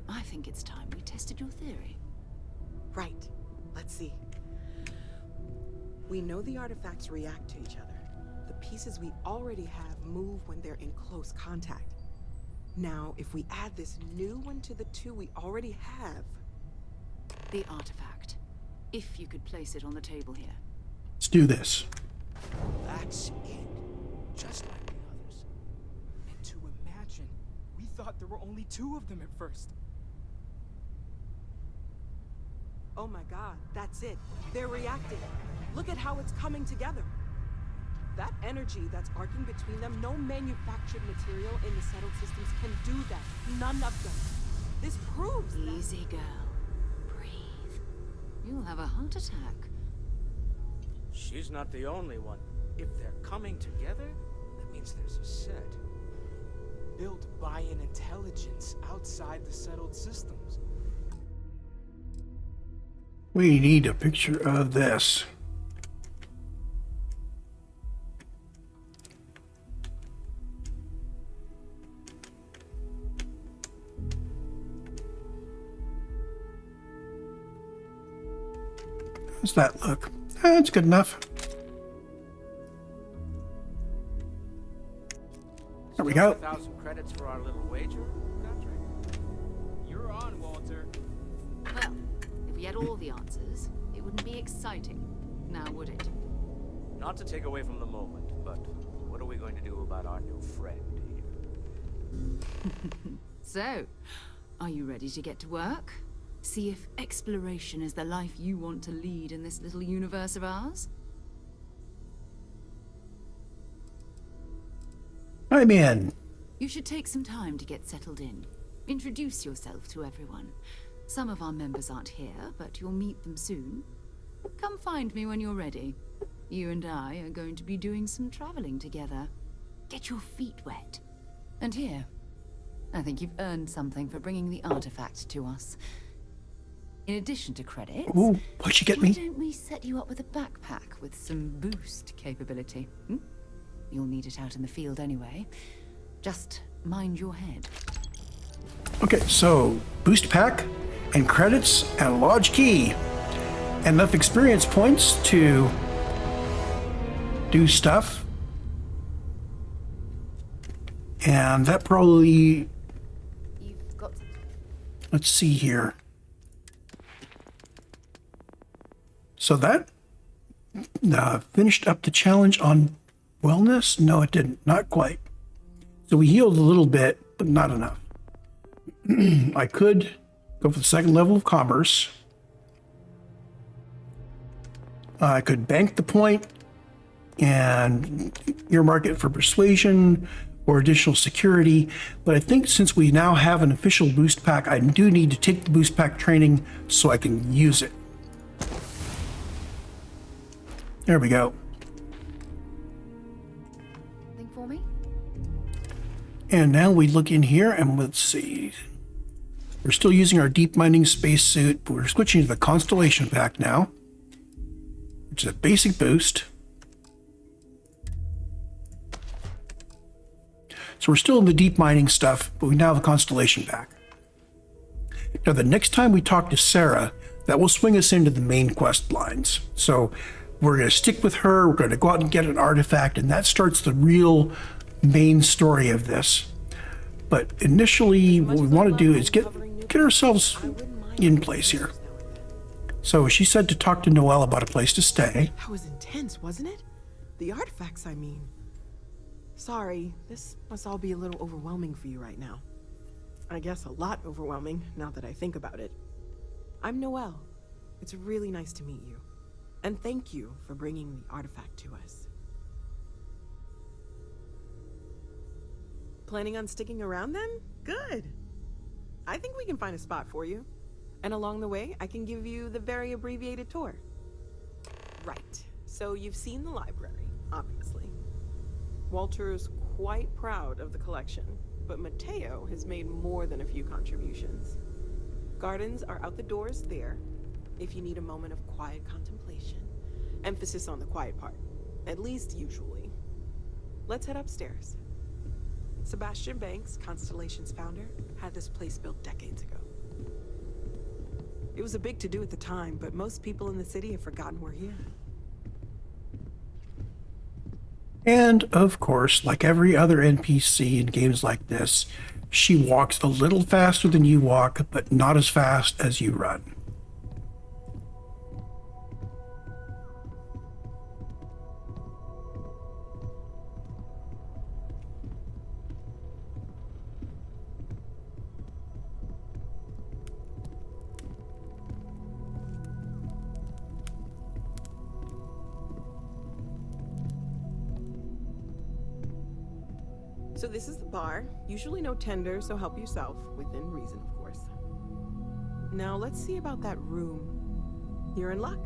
I think it's time we tested your theory. Right. Let's see. We know the artifacts react to each other. The pieces we already have move when they're in close contact. Now, if we add this new one to the two we already have... The artifact. If you could place it on the table here. Let's do this. That's it. Just like the others. And to imagine, we thought there were only 2 of them at first. Oh my god, that's it. They're reacting. Look at how it's coming together. That energy that's arcing between them, no manufactured material in the settled systems can do that. None of them. This proves that... Easy, girl. Breathe. You'll have a heart attack. She's not the only one. If they're coming together, that means there's a set. Built by an intelligence outside the settled systems. We need a picture of this. How's that look? That's good enough. There we go. 1,000 credits for our little wager, Patrick? You're on, Walter. Well, if we had all the answers, it wouldn't be exciting, now would it? Not to take away from the moment, but what are we going to do about our new friend here? So, are you ready to get to work? See if exploration is the life you want to lead in this little universe of ours? I'm in. You should take some time to get settled in. Introduce yourself to everyone. Some of our members aren't here, but you'll meet them soon. Come find me when you're ready. You and I are going to be doing some traveling together. Get your feet wet. And here, I think you've earned something for bringing the artifact to us. In addition to credits, Ooh, what'd you get why me? don't we set you up with a backpack with some boost capability? You'll need it out in the field anyway. Just mind your head. Okay, so boost pack and credits and a lodge key. Enough experience points to do stuff. And that probably, You've got to... let's see here. So that finished up the challenge on wellness? No, it didn't. Not quite. So we healed a little bit, but not enough. I could go for the second level of commerce. I could bank the point and earmark it for persuasion or additional security. But I think since we now have an official boost pack, I do need to take the boost pack training so I can use it. There we go. Thing for me? And now we look in here and let's see. We're still using our deep mining spacesuit, but we're switching to the Constellation pack now, which is a basic boost. So we're still in the deep mining stuff, but we now have the Constellation pack. Now, the next time we talk to Sarah, that will swing us into the main quest lines. So we're going to stick with her. We're going to go out and get an artifact, and that starts the real main story of this. But initially, what we want to do is get ourselves in place here. So she said to talk to Noelle about a place to stay. That was intense, wasn't it? The artifacts, I mean. Sorry, this must all be a little overwhelming for you right now. I guess a lot overwhelming, now that I think about it. I'm Noelle. It's really nice to meet you. And thank you for bringing the artifact to us. Planning on sticking around then? Good. I think we can find a spot for you. And along the way, I can give you the very abbreviated tour. Right. So you've seen the library, obviously. Walter's quite proud of the collection, but Mateo has made more than a few contributions. Gardens are out the doors there, if you need a moment of quiet contemplation. Emphasis on the quiet part, at least usually. Let's head upstairs. Sebastian Banks, Constellation's founder, had this place built decades ago. It was a big to-do at the time, but most people in the city have forgotten we're here. And of course, like every other NPC in games like this, she walks a little faster than you walk, but not as fast as you run. So this is the bar. Usually no tender, so help yourself, within reason, of course. Now let's see about that room. You're in luck.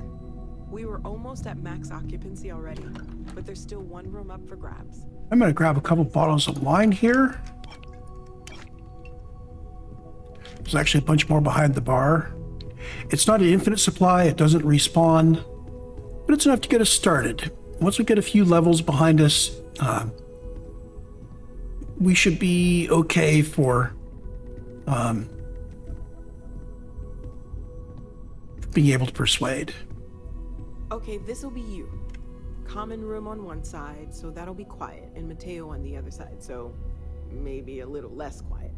We were almost at max occupancy already, but there's still one room up for grabs. I'm going to grab a couple bottles of wine here. There's actually a bunch more behind the bar. It's not an infinite supply, it doesn't respawn, but it's enough to get us started. Once we get a few levels behind us, we should be okay for being able to persuade. Okay, this'll be you. Common room on one side, so that'll be quiet, and Mateo on the other side, so maybe a little less quiet.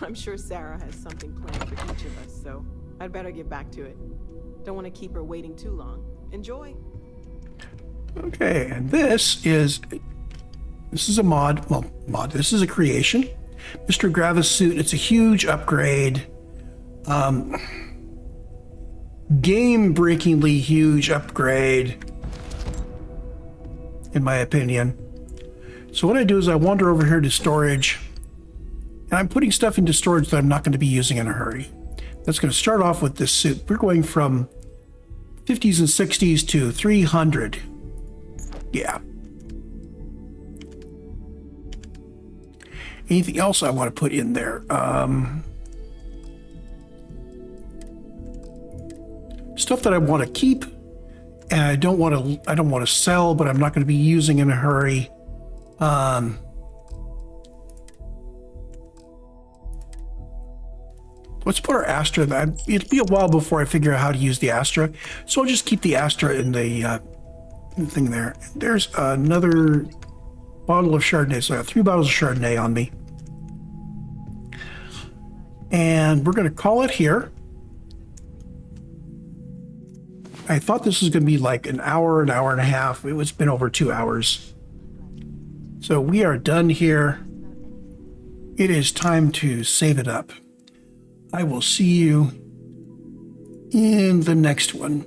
I'm sure Sarah has something planned for each of us, so I'd better get back to it. Don't want to keep her waiting too long. Enjoy. Okay, and this is a mod. Well, this is a creation. Mr. Gravis suit. It's a huge upgrade. Game-breakingly huge upgrade, in my opinion. So what I do is I wander over here to storage, and I'm putting stuff into storage that I'm not going to be using in a hurry. That's going to start off with this suit. We're going from 50s and 60s to 300. Yeah. Anything else I want to put in there? Stuff that I want to keep, and I don't want to sell, but I'm not going to be using in a hurry. Let's put our Astra. It'll be a while before I figure out how to use the Astra, so I'll just keep the Astra in the thing there. There's another bottle of Chardonnay. So I have 3 bottles of Chardonnay on me, and we're going to call it here. I thought this was going to be like an hour and a half. It's been over 2 hours. So we are done here. It is time to save it up. I will see you in the next one.